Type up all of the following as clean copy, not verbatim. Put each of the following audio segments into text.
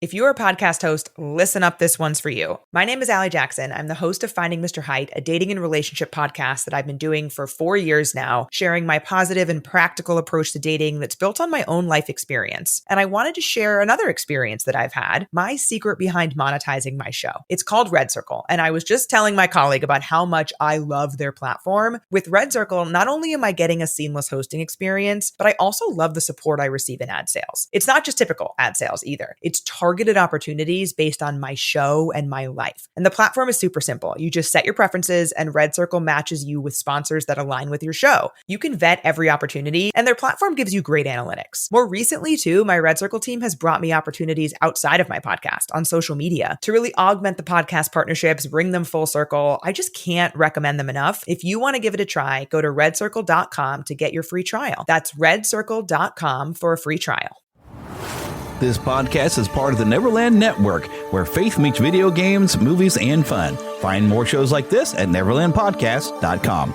If you're a podcast host, listen up, this one's for you. My name is Allie Jackson. I'm the host of Finding Mr. Height, a dating and relationship podcast that I've been doing for 4 years now, sharing my positive and practical approach to dating that's built on my own life experience. And I wanted to share another experience that I've had, my secret behind monetizing my show. It's called Red Circle, and I was just telling my colleague about how much I love their platform. With Red Circle, not only am I getting a seamless hosting experience, but I also love the support I receive in ad sales. It's not just typical ad sales either. It's targeted opportunities based on my show and my life. And the platform is super simple. You just set your preferences and Red Circle matches you with sponsors that align with your show. You can vet every opportunity and their platform gives you great analytics. More recently too, my Red Circle team has brought me opportunities outside of my podcast on social media to really augment the podcast partnerships, bring them full circle. I just can't recommend them enough. If you want to give it a try, go to redcircle.com to get your free trial. That's redcircle.com for a free trial. This podcast is part of the Neverland Network, where faith meets video games, movies, and fun. Find more shows like this at neverlandpodcast.com.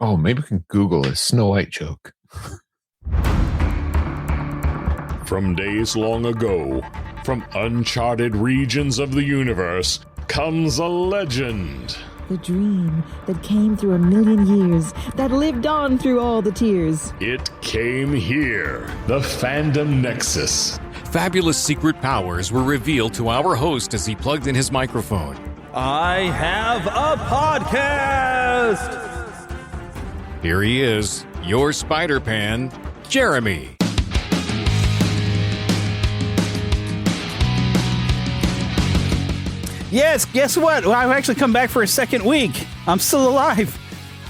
Oh, maybe we can Google a Snow White joke. From days long ago, from uncharted regions of the universe, comes a legend. The dream that came through a million years, that lived on through all the tears. It came here, the Fandom Nexus. Fabulous secret powers were revealed to our host as he plugged in his microphone. I have a podcast! Here he is, your Spider-Pan, Jeremy. Yes, guess what? Well, I've actually come back for a second week. I'm still alive.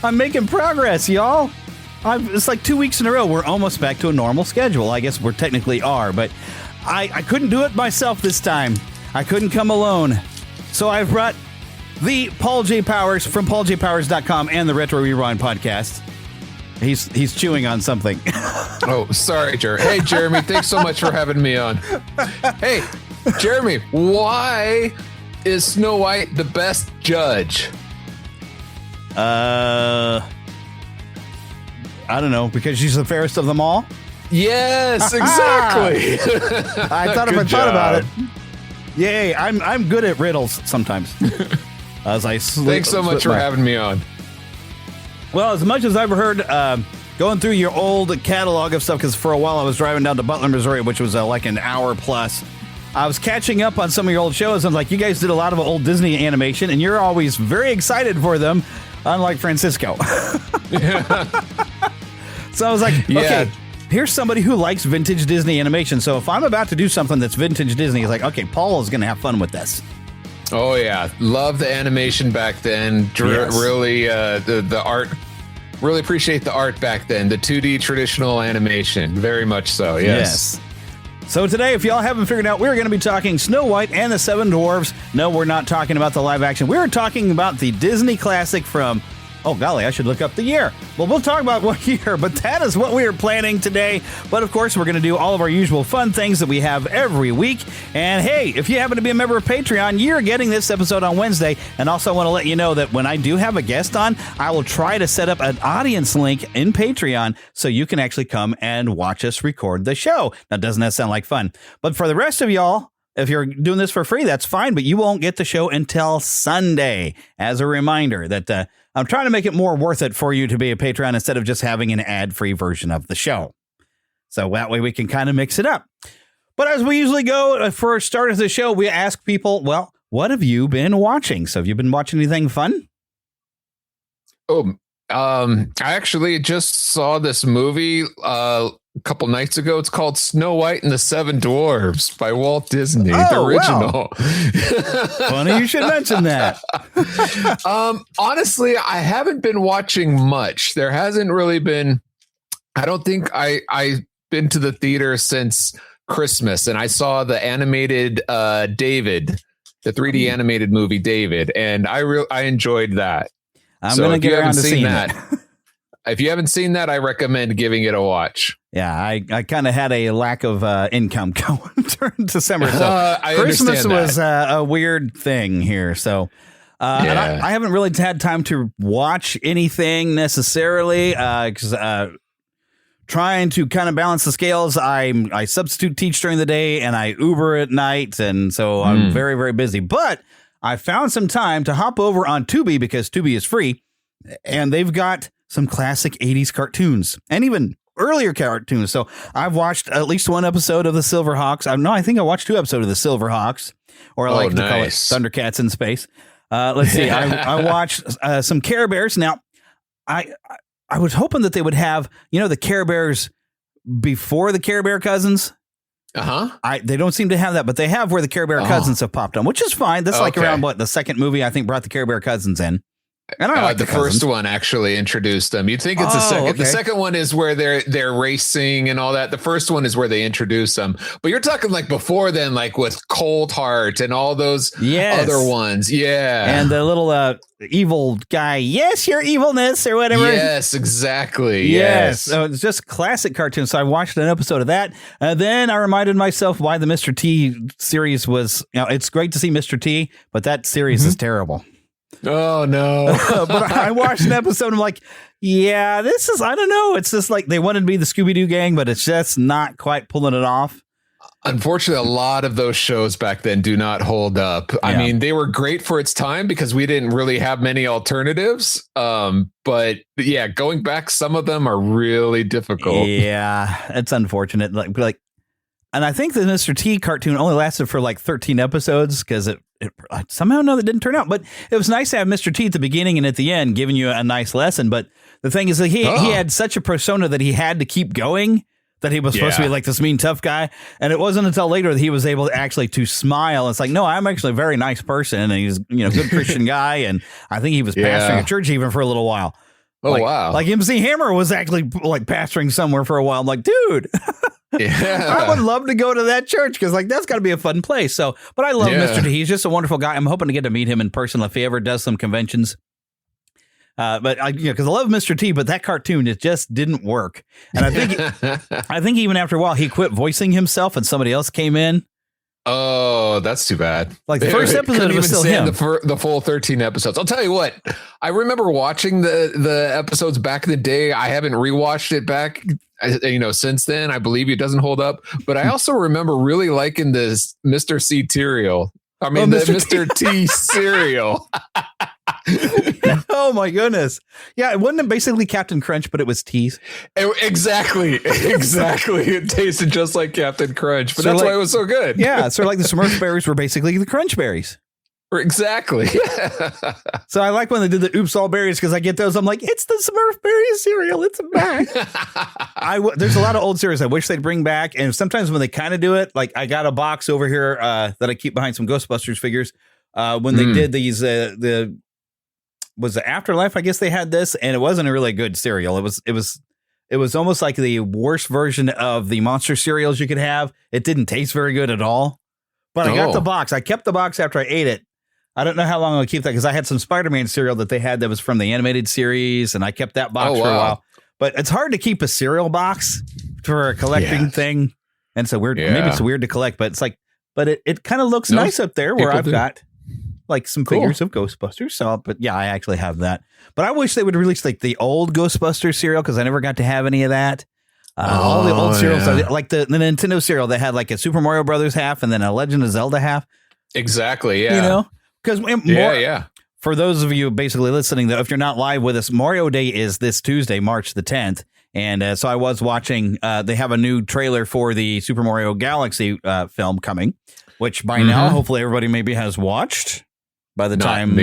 I'm making progress, y'all. It's like 2 weeks in a row. We're almost back to a normal schedule. I guess we're technically are, but I couldn't do it myself this time. I couldn't come alone. So I've brought the Paul J. Powers from pauljpowers.com and the Retro Rewind podcast. He's chewing on something. Oh, sorry, Jeremy. Hey, Jeremy, thanks so much for having me on. Hey, Jeremy, why is Snow White the best judge? I don't know, because she's the fairest of them all? Yes, exactly. I thought if I thought about it. Yay, I'm good at riddles sometimes. Thanks so much for having me on. Well, as much as I've heard going through your old catalog of stuff, because for a while I was driving down to Butler, Missouri, which was like an hour plus. I was catching up on some of your old shows, and like, you guys did a lot of old Disney animation, and you're always very excited for them, unlike Francisco. So I was like, okay, here's somebody who likes vintage Disney animation. So if I'm about to do something that's vintage Disney, it's like, okay, Paul is going to have fun with this. Oh, yeah. Love the animation back then. Yes. Really, the art. Really appreciate the art back then. The 2D traditional animation. Very much so, yes. So today, if y'all haven't figured out, we're going to be talking Snow White and the Seven Dwarfs. No, we're not talking about the live action. We're talking about the Disney classic from, oh golly, I should look up the year. Well, we'll talk about what year, but that is what we are planning today. But of course, we're going to do all of our usual fun things that we have every week. And hey, if you happen to be a member of Patreon, you're getting this episode on Wednesday. And also I want to let you know that when I do have a guest on, I will try to set up an audience link in Patreon so you can actually come and watch us record the show. Now, doesn't that sound like fun? But for the rest of y'all, if you're doing this for free, that's fine, but you won't get the show until Sunday. As a reminder that I'm trying to make it more worth it for you to be a Patreon instead of just having an ad-free version of the show. So that way we can kind of mix it up. But as we usually go for a start of the show, we ask people, well, what have you been watching? So have you been watching anything fun? Oh, I actually just saw this movie a couple nights ago. It's called Snow White and the Seven Dwarfs by Walt Disney, the original. Wow. Funny you should mention that. Honestly, I haven't been watching much. There hasn't really been. I don't think I've been to the theater since Christmas, and I saw the animated David, the 3D animated movie David, and I enjoyed that. I'm going to get around to seeing that. If you haven't seen that, I recommend giving it a watch. Yeah, I kind of had a lack of income going during December. So Christmas was a weird thing here. So and I haven't really had time to watch anything necessarily because trying to kind of balance the scales. I substitute teach during the day and I Uber at night. And so I'm very, very busy. But I found some time to hop over on Tubi because Tubi is free. And they've got some classic 80s cartoons and even earlier cartoons. So I've watched at least one episode of the Silverhawks. I think I watched 2 episodes of the Silverhawks, or I like to call it Thundercats in space. Let's see. I watched some Care Bears. Now, I was hoping that they would have, the Care Bears before the Care Bear cousins. They don't seem to have that, but they have where the Care Bear cousins have popped on, which is fine. That's like around the second movie I think brought the Care Bear cousins in. And I like the first one actually introduced them. You'd think it's the second. Okay. The second one is where they're racing and all that. The first one is where they introduce them. But you're talking like before then, like with Cold Heart and all those other ones. Yeah. And the little evil guy. Yes, your evilness or whatever. Yes, exactly. Yes. So it's just classic cartoons. So I watched an episode of that. Then I reminded myself why the Mr. T series was, it's great to see Mr. T, but that series is terrible. Oh, no. But I watched an episode and I'm like, yeah, this is, I don't know. It's just like they wanted to be the Scooby-Doo gang, but it's just not quite pulling it off. Unfortunately, a lot of those shows back then do not hold up. Yeah. I mean, they were great for its time because we didn't really have many alternatives. But yeah, going back, some of them are really difficult. Yeah, it's unfortunate. Like, and I think the Mr. T cartoon only lasted for like 13 episodes because it somehow or another didn't turn out. But it was nice to have Mr. T at the beginning and at the end, giving you a nice lesson. But the thing is that he had such a persona that he had to keep going, that he was supposed to be like this mean, tough guy. And it wasn't until later that he was able to actually to smile. It's like, no, I'm actually a very nice person. And he's, good Christian guy. And I think he was pastoring a church even for a little while. Oh, wow. Like MC Hammer was actually like pastoring somewhere for a while. I'm like, dude, I would love to go to that church because like that's got to be a fun place. So, but I love Mr. T. He's just a wonderful guy. I'm hoping to get to meet him in person if he ever does some conventions. But because I love Mr. T, but that cartoon, it just didn't work. And I think even after a while, he quit voicing himself and somebody else came in. Oh, that's too bad. Like the first episode was still him. The full 13 episodes. I'll tell you what, I remember watching the episodes back in the day. I haven't rewatched it back, since then. I believe it doesn't hold up. But I also remember really liking this Mr. C cereal. I mean, the Mr. T cereal. Oh my goodness. Yeah, it wasn't basically Captain Crunch, but it was teas. Exactly. It tasted just like Captain Crunch, but that's why it was so good. Yeah, so like the Smurf berries were basically the Crunch berries. Exactly. So I like when they did the Oops All Berries because I get those. I'm like, it's the Smurf berry cereal. It's back. There's a lot of old cereals I wish they'd bring back. And sometimes when they kind of do it, like I got a box over here that I keep behind some Ghostbusters figures. When they did these, was the Afterlife, I guess they had this, and it wasn't a really good cereal. It was almost like the worst version of the monster cereals you could have. It didn't taste very good at all. But I got the box. I kept the box after I ate it. I don't know how long I'll keep that because I had some Spider-Man cereal that they had that was from the animated series, and I kept that box for a while. But it's hard to keep a cereal box for a collecting thing. And so maybe it's weird to collect, but it's like, but it kind of looks nice up there where I've got like some figures of Ghostbusters. So, but yeah, I actually have that. But I wish they would release like the old Ghostbusters cereal because I never got to have any of that. All the old cereals, like the Nintendo cereal, they had like a Super Mario Brothers half and then a Legend of Zelda half. Exactly. Yeah. Because for those of you basically listening, though, if you're not live with us, Mario Day is this Tuesday, March the 10th. And so I was watching, they have a new trailer for the Super Mario Galaxy film coming, which by now, hopefully everybody maybe has watched by the time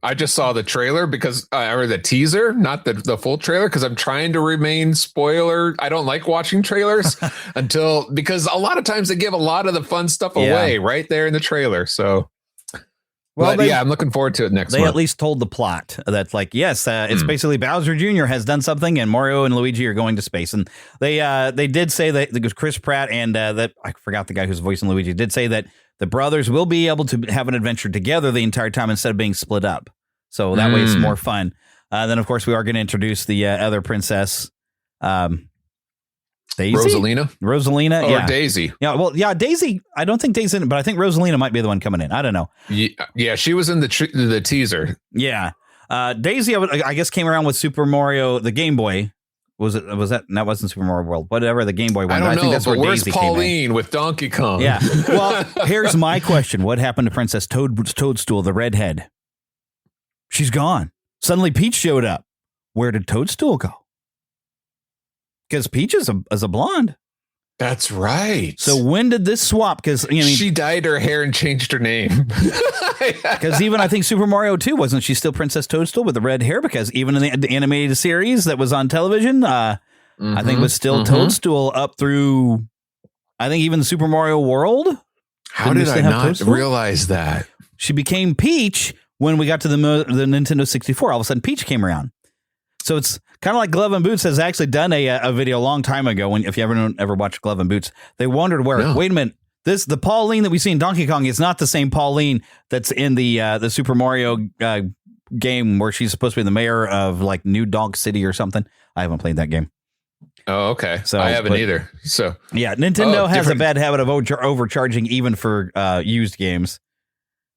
I just saw the trailer or the teaser, not the full trailer, because I'm trying to remain spoiler. I don't like watching trailers because a lot of times they give a lot of the fun stuff away right there in the trailer. So. Well, I'm looking forward to it next month. They at least told the plot that's like, yes, it's basically Bowser Jr. has done something and Mario and Luigi are going to space. And they did say that Chris Pratt and that I forgot the guy who's voicing Luigi did say that the brothers will be able to have an adventure together the entire time instead of being split up. So that way it's more fun. Then, of course, we are going to introduce the other princess, Daisy? Rosalina, or Daisy. Yeah, Daisy. I don't think Daisy's in it, but I think Rosalina might be the one coming in. I don't know. Yeah, she was in the teaser. Yeah, Daisy, I guess, came around with Super Mario, the Game Boy, Was that wasn't Super Mario World? Whatever the Game Boy one. I don't know. think that's but where where's Daisy Pauline with Donkey Kong? Yeah. Well, here's my question: what happened to Princess Toadstool, the redhead? She's gone. Suddenly, Peach showed up. Where did Toadstool go? Because Peach is a blonde. That's right. So when did this swap? Because she dyed her hair and changed her name. Because even I think Super Mario 2, wasn't she still Princess Toadstool with the red hair? Because even in the animated series that was on television, I think it was still Toadstool up through, I think even the Super Mario World. How did I not realize that? She became Peach when we got to the Nintendo 64. All of a sudden, Peach came around. So it's kind of like Glove and Boots has actually done a video a long time ago. If you ever watched Glove and Boots, they wondered wait a minute, the Pauline that we see in Donkey Kong is not the same Pauline that's in the Super Mario game where she's supposed to be the mayor of like New Donk City or something. I haven't played that game. Oh, okay. So I haven't either. So yeah, Nintendo has a bad habit of overcharging even for used games.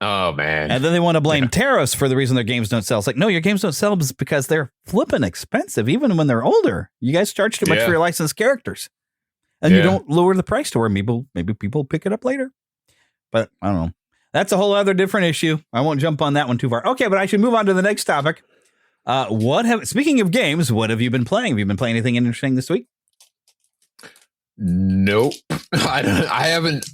Oh, man. And then they want to blame tariffs for the reason their games don't sell. It's like, no, your games don't sell because they're flipping expensive, even when they're older. You guys charge too much for your licensed characters. And you don't lower the price to where maybe people pick it up later. But I don't know. That's a whole other different issue. I won't jump on that one too far. Okay, but I should move on to the next topic. Speaking of games, what have you been playing? Have you been playing anything interesting this week? Nope. I haven't.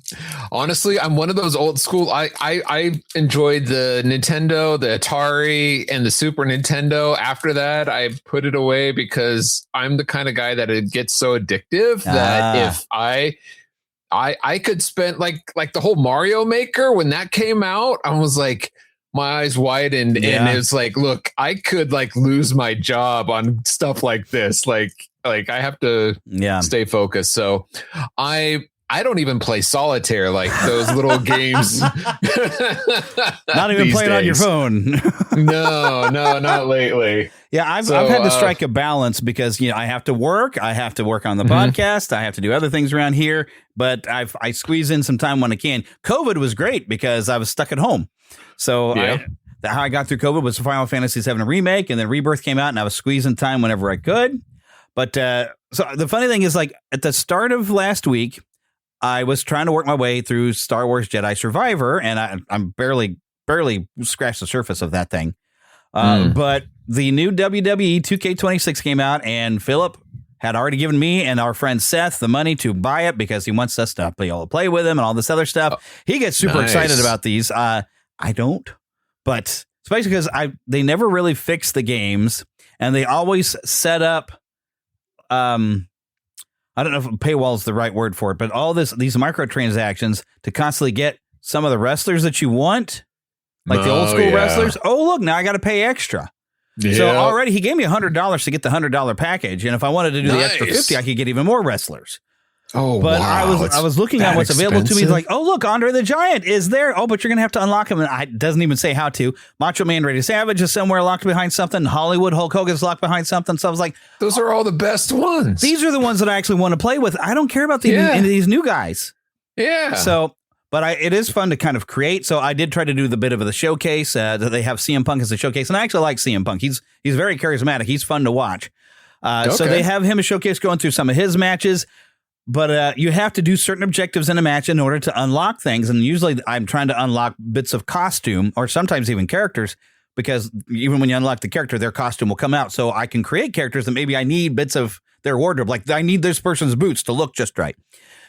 Honestly, I'm one of those old school. I enjoyed the Nintendo, the Atari, and the Super Nintendo. After that, I put it away because I'm the kind of guy that it gets so addictive that if I could spend like the whole Mario Maker when that came out, I was like, my eyes widened, and it's like, look, I could like lose my job on stuff like this. Like I have to stay focused. So I don't even play solitaire, like those little games. Not even playing on your phone. No, not lately. Yeah, I've had to strike a balance because I have to work. I have to work on the podcast. I have to do other things around here, but I squeeze in some time when I can. COVID was great because I was stuck at home. So how I got through COVID was Final Fantasy VII Remake, and then Rebirth came out, and I was squeezing time whenever I could. But so the funny thing is, like at the start of last week, I was trying to work my way through Star Wars Jedi Survivor, and I'm barely scratched the surface of that thing. But the new WWE 2K26 came out, and Philip had already given me and our friend Seth the money to buy it because he wants us to be able to play with him and all this other stuff. He gets super excited about these. I don't, but especially because they never really fix the games, and they always set up. I don't know if paywall is the right word for it, but all these microtransactions to constantly get some of the wrestlers that you want, like the old school wrestlers. Oh, look, now I got to pay extra. Yeah. So already he gave me $100 to get the $100 package, and if I wanted to do the extra 50, I could get even more wrestlers. Oh, but wow. I was looking at what's available to me. It's like, oh, look, Andre the Giant is there. Oh, but you're going to have to unlock him. And it doesn't even say how to. Macho Man Randy Savage is somewhere locked behind something. Hollywood Hulk Hogan's locked behind something. So I was like, those are all the best ones. These are the ones that I actually want to play with. I don't care about these new guys. Yeah. So, but it is fun to kind of create. So I did try to do the bit of the showcase. They have CM Punk as a showcase. And I actually like CM Punk. He's very charismatic. He's fun to watch. So they have him a showcase going through some of his matches. But you have to do certain objectives in a match in order to unlock things. And usually I'm trying to unlock bits of costume or sometimes even characters, because even when you unlock the character, their costume will come out. So I can create characters that maybe I need bits of their wardrobe. Like I need this person's boots to look just right.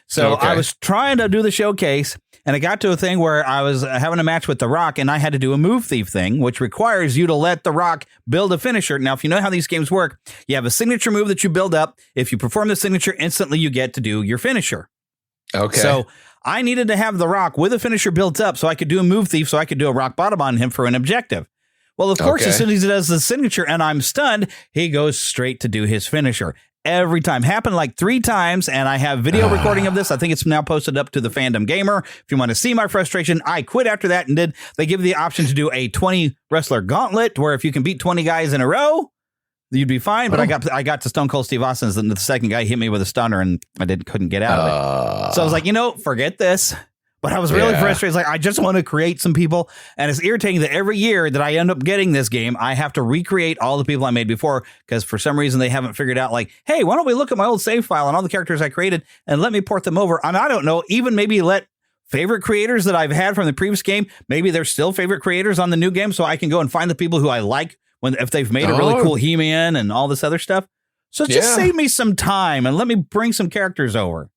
So I was trying to do the showcase, and I got to a thing where I was having a match with The Rock, and I had to do a move thief thing, which requires you to let The Rock build a finisher. Now, if you know how these games work, you have a signature move that you build up. If you perform the signature, instantly you get to do your finisher. Okay. So I needed to have The Rock with a finisher built up so I could do a move thief, so I could do a rock bottom on him for an objective. Well, of course, as soon as he does the signature and I'm stunned, he goes straight to do his finisher. Every time. Happened like 3 times, and I have video recording of this. I think it's now posted up to the Fandom Gamer. If you want to see my frustration, I quit after that and they give you the option to do a 20 wrestler gauntlet, where if you can beat 20 guys in a row, you'd be fine. But I got to Stone Cold Steve Austin, and the second guy hit me with a stunner, and I couldn't get out of it. So I was like, forget this. But I was really frustrated. It's like, I just want to create some people. And it's irritating that every year that I end up getting this game, I have to recreate all the people I made before, because for some reason they haven't figured out, like, hey, why don't we look at my old save file and all the characters I created and let me port them over? And I don't know, even maybe let favorite creators that I've had from the previous game, maybe they're still favorite creators on the new game, so I can go and find the people who I like if they've made a really cool He-Man and all this other stuff. So just save me some time and let me bring some characters over.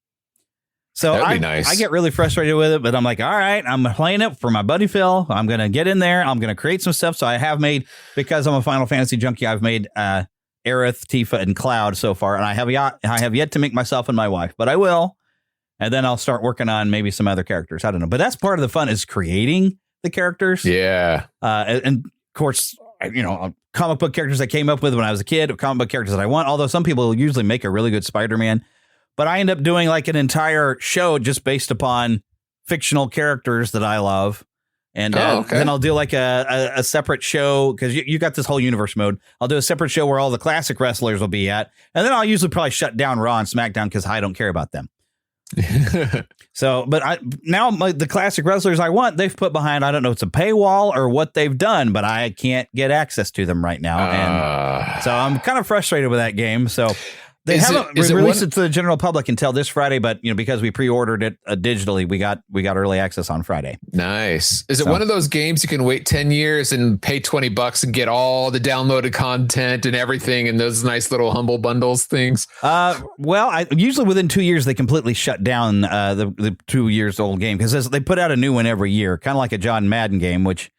So nice. I get really frustrated with it, but I'm like, all right, I'm playing it for my buddy Phil. I'm going to get in there. I'm going to create some stuff. So I have made, because I'm a Final Fantasy junkie, I've made Aerith, Tifa, and Cloud so far. And I have yet to make myself and my wife, but I will. And then I'll start working on maybe some other characters. I don't know. But that's part of the fun, is creating the characters. Yeah. And of course, comic book characters I came up with when I was a kid, comic book characters that I want. Although some people usually make a really good Spider-Man. But I end up doing like an entire show just based upon fictional characters that I love. And then I'll do like a separate show, because you got this whole universe mode. I'll do a separate show where all the classic wrestlers will be at. And then I'll usually probably shut down Raw and SmackDown because I don't care about them. So, but the classic wrestlers I want, they've put behind, I don't know, it's a paywall or what they've done, but I can't get access to them right now. And so I'm kind of frustrated with that game. So they haven't released it to the general public until this Friday, but because we pre-ordered it digitally, we got early access on Friday. Nice. Is it one of those games you can wait 10 years and pay $20 and get all the downloaded content and everything and those nice little humble bundles things? Well, usually within 2 years they completely shut down the 2 years old game, because they put out a new one every year, kind of like a John Madden game, which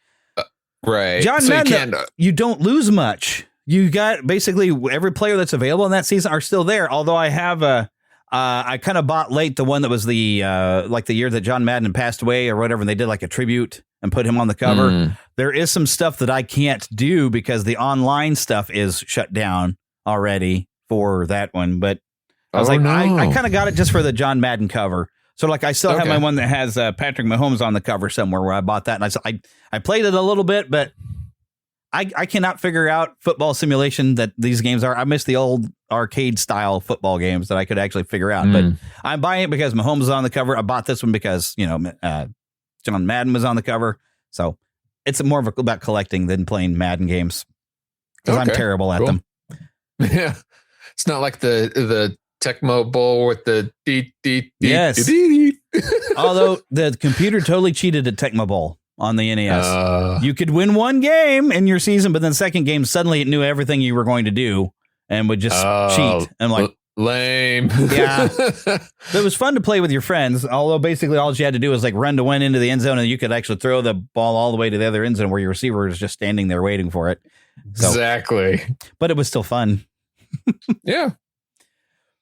right. John Madden, you don't lose much. You got basically every player that's available in that season are still there. Although I have I kind of bought late the one that was the like the year that John Madden passed away or whatever, and they did like a tribute and put him on the cover. There is some stuff that I can't do because the online stuff is shut down already for that one. But I was I kind of got it just for the John Madden cover. So like I still have my one that has Patrick Mahomes on the cover somewhere where I bought that, and I played it a little bit, but I cannot figure out football simulation that these games are. I miss the old arcade style football games that I could actually figure out. But I'm buying it because Mahomes is on the cover. I bought this one because John Madden was on the cover. So it's more about collecting than playing Madden games, because I'm terrible at them. Yeah, it's not like the Tecmo Bowl with the yes. Although the computer totally cheated at Tecmo Bowl on the NES. You could win one game in your season, but then second game, suddenly it knew everything you were going to do and would just cheat. And like, lame. Yeah. But it was fun to play with your friends, although basically all you had to do was like run to one end of the end zone, and you could actually throw the ball all the way to the other end zone where your receiver was just standing there waiting for it. So, exactly. But it was still fun. Yeah.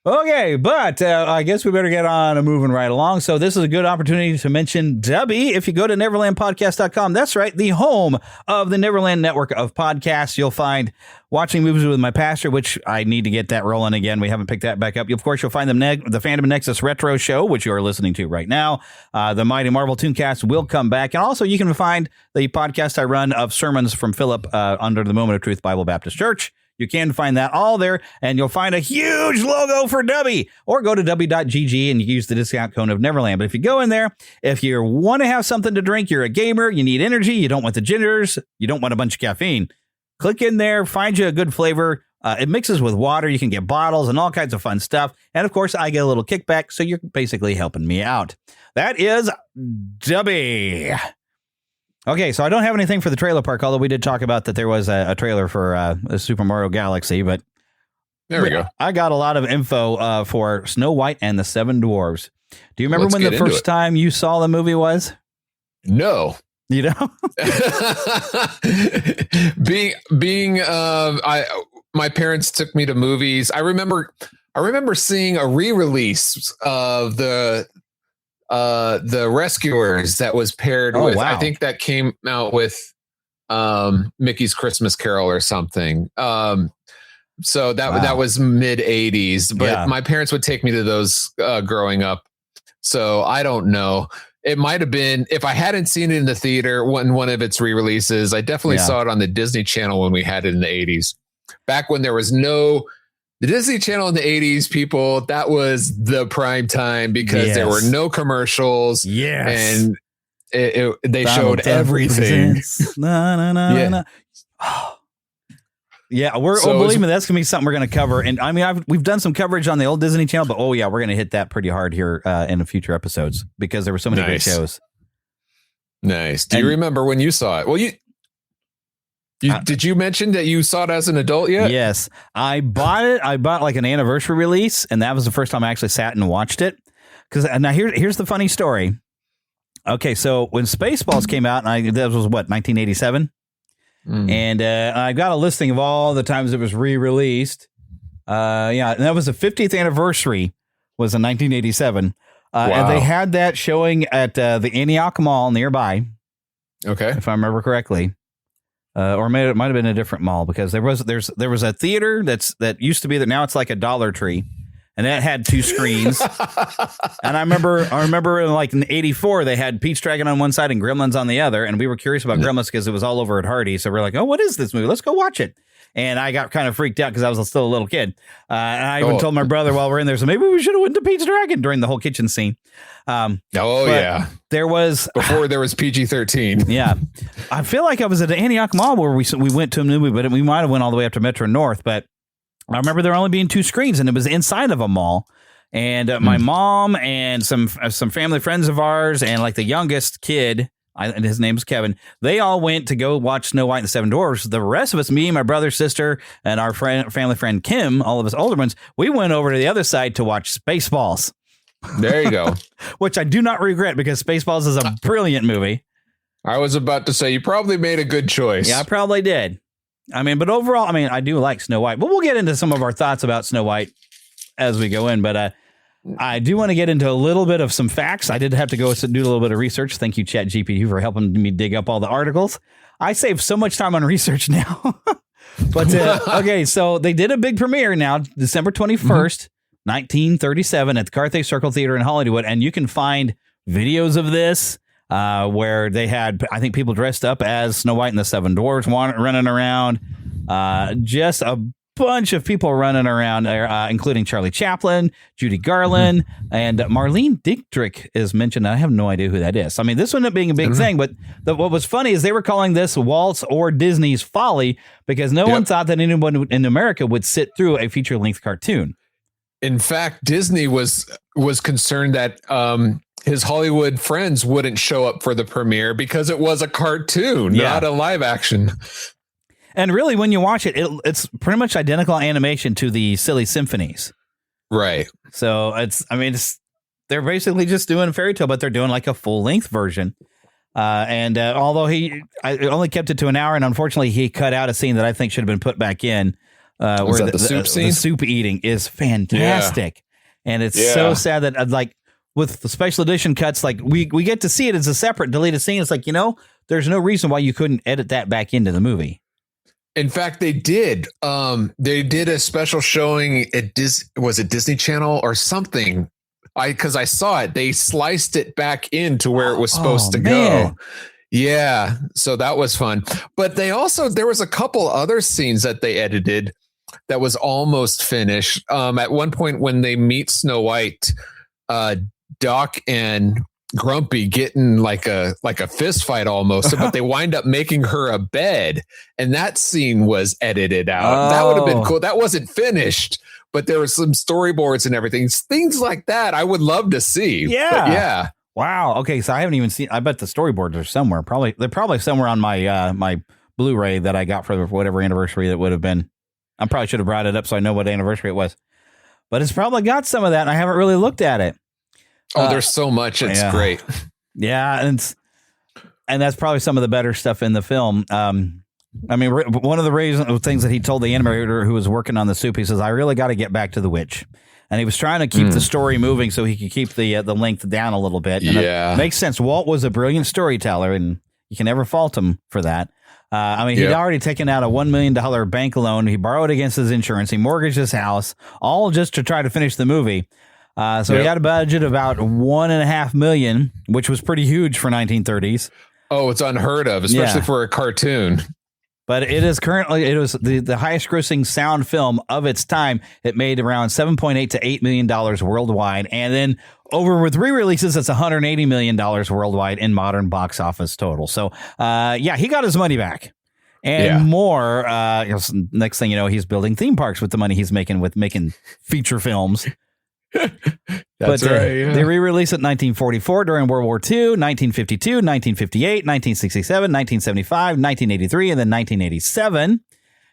Okay, but I guess we better get on and moving right along. So this is a good opportunity to mention Dubby. If you go to neverlandpodcast.com, that's right, the home of the Neverland network of podcasts. You'll find Watching Movies with My Pastor, which I need to get that rolling again. We haven't picked that back up. Of course, you'll find the Fandom Nexus Retro Show, which you are listening to right now. The Mighty Marvel Tooncast will come back. And also you can find the podcast I run of sermons from Philip under the Moment of Truth Bible Baptist Church. You can find that all there, and you'll find a huge logo for Dubby, or go to dubby.gg and you use the discount code of Neverland. But if you go in there, if you want to have something to drink, you're a gamer, you need energy, you don't want the jitters, you don't want a bunch of caffeine, click in there, find you a good flavor. It mixes with water. You can get bottles and all kinds of fun stuff. And of course, I get a little kickback, so you're basically helping me out. That is Dubby. Okay, so I don't have anything for the trailer park, although we did talk about that there was a trailer for Super Mario Galaxy, but there we go. I got a lot of info for Snow White and the Seven Dwarfs. Do you remember when the first time you saw the movie was? No. You know? My parents took me to movies. I remember seeing a re-release of the Rescuers that was paired with, wow. I think that came out with Mickey's Christmas Carol or something. So that was mid 80s, but my parents would take me to those growing up. So I don't know. It might have been, if I hadn't seen it in the theater when one of its re-releases, I definitely saw it on the Disney Channel when we had it in the 80s. Back when there was no The Disney Channel in the 80s, people, that was the prime time because there were no commercials. Yes. And they showed everything. Yeah. Yeah, believe me, that's gonna be something we're gonna cover. And I mean, we've done some coverage on the old Disney Channel, but we're gonna hit that pretty hard here in the future episodes because there were so many great shows. Nice. Do you remember when you saw it? Well, did you mention that you saw it as an adult yet? Yes, I bought it. I bought like an anniversary release, and that was the first time I actually sat and watched it. Because now here's the funny story. Okay, so when Spaceballs came out, and that was what, 1987, and I got a listing of all the times it was re-released. And that was the 50th anniversary was in 1987, and they had that showing at the Antioch Mall nearby. Okay, if I remember correctly. Or it might have been a different mall because there was a theater that used to be there. Now it's like a Dollar Tree, and that had 2 screens. And I remember in 84 they had Pete's Dragon on one side and Gremlins on the other, and we were curious about Gremlins because it was all over at Hardy. So we're like, oh, what is this movie? Let's go watch it. And I got kind of freaked out because I was still a little kid. And I even told my brother while we're in there, so maybe we should have went to Pete's Dragon during the whole kitchen scene. There was before there was PG-13. Yeah, I feel like I was at the Antioch Mall where we went to a movie, but we might have went all the way up to Metro North. But I remember there only being 2 screens, and it was inside of a mall. And my mom and some family friends of ours, and like the youngest kid, and his name's Kevin, they all went to go watch Snow White and the Seven Dwarfs. The rest of us, me, my brother, sister, and our family friend Kim, all of us older ones, we went over to the other side to watch Spaceballs. There you go. Which I do not regret because Spaceballs is a brilliant movie. I was about to say, you probably made a good choice. Yeah, I probably did. I mean, but overall, I do like Snow White. But we'll get into some of our thoughts about Snow White as we go in. But I do want to get into a little bit of some facts. I did have to go do a little bit of research. Thank you, ChatGPT, for helping me dig up all the articles. I save so much time on research now. But okay, so they did a big premiere now, December 21st. 1937 at the Carthay Circle Theater in Hollywood, and you can find videos of this where they had, I think, people dressed up as Snow White and the Seven Dwarfs running around. Just a bunch of people running around, including Charlie Chaplin, Judy Garland, and Marlene Dietrich is mentioned. I have no idea who that is. I mean, this ended up being a big thing, but what was funny is they were calling this Walt's or Disney's Folly because no one thought that anyone in America would sit through a feature-length cartoon. In fact, Disney was concerned that his Hollywood friends wouldn't show up for the premiere because it was a cartoon, not a live action. And really, when you watch it, it's pretty much identical animation to the Silly Symphonies. Right. So they're basically just doing a fairy tale, but they're doing like a full length version. Although I only kept it to an hour, and unfortunately, he cut out a scene that I think should have been put back in. Where the soup scene? The soup eating is fantastic. And it's so sad that with the special edition cuts, we get to see it as a separate deleted scene. It's there's no reason why you couldn't edit that back into the movie. In fact, they did. They did a special showing at was it Disney Channel or something? Because I saw it. They sliced it back into where it was supposed to go. Yeah, so that was fun. But there was a couple other scenes that they edited that was almost finished. At one point when they meet Snow White, Doc and Grumpy getting like a fist fight almost, but they wind up making her a bed, and that scene was edited out. That would have been cool. That wasn't finished, but there were some storyboards and everything. Things like that I would love to see. Yeah. Wow. Okay, so I haven't even seen. I bet the storyboards are somewhere. They're probably somewhere on my my Blu-ray that I got for whatever anniversary that would have been. I probably should have brought it up so I know what anniversary it was. But it's probably got some of that, and I haven't really looked at it. There's so much. It's great. Yeah, and that's probably some of the better stuff in the film. One of the things that he told the animator who was working on the soup, he says, I really got to get back to the witch. And he was trying to keep the story moving so he could keep the length down a little bit. And it makes sense. Walt was a brilliant storyteller, and you can never fault him for that. He'd already taken out a $1 million bank loan. He borrowed against his insurance. He mortgaged his house, all just to try to finish the movie. He had a budget of about $1.5 million, which was pretty huge for 1930s. Oh, it's unheard of, especially for a cartoon. But it was the highest grossing sound film of its time. It made around $7.8 to $8 million worldwide. And then over with re-releases, it's $180 million worldwide in modern box office total. So, he got his money back and more. Next thing you know, he's building theme parks with the money he's making with making feature films. That's right. They re-released it in 1944 during World War II, 1952, 1958, 1967, 1975, 1983, and then 1987.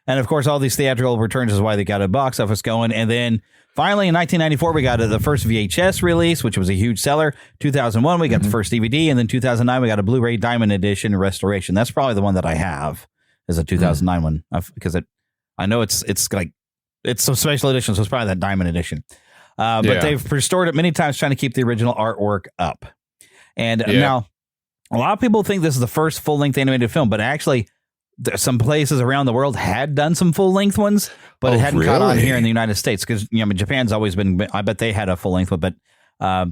And of course, all these theatrical returns is why they got a box office going. And then finally, in 1994, we got the first VHS release, which was a huge seller. 2001, we got the first DVD, and then 2009, we got a Blu-ray Diamond Edition restoration. That's probably the one that I have, is a 2009 one, because I know it's some special edition, so it's probably that Diamond Edition. But they've restored it many times, trying to keep the original artwork up. And now, a lot of people think this is the first full-length animated film, but actually, some places around the world had done some full-length ones, but it hadn't caught on here in the United States, because Japan's always been. I bet they had a full-length one, but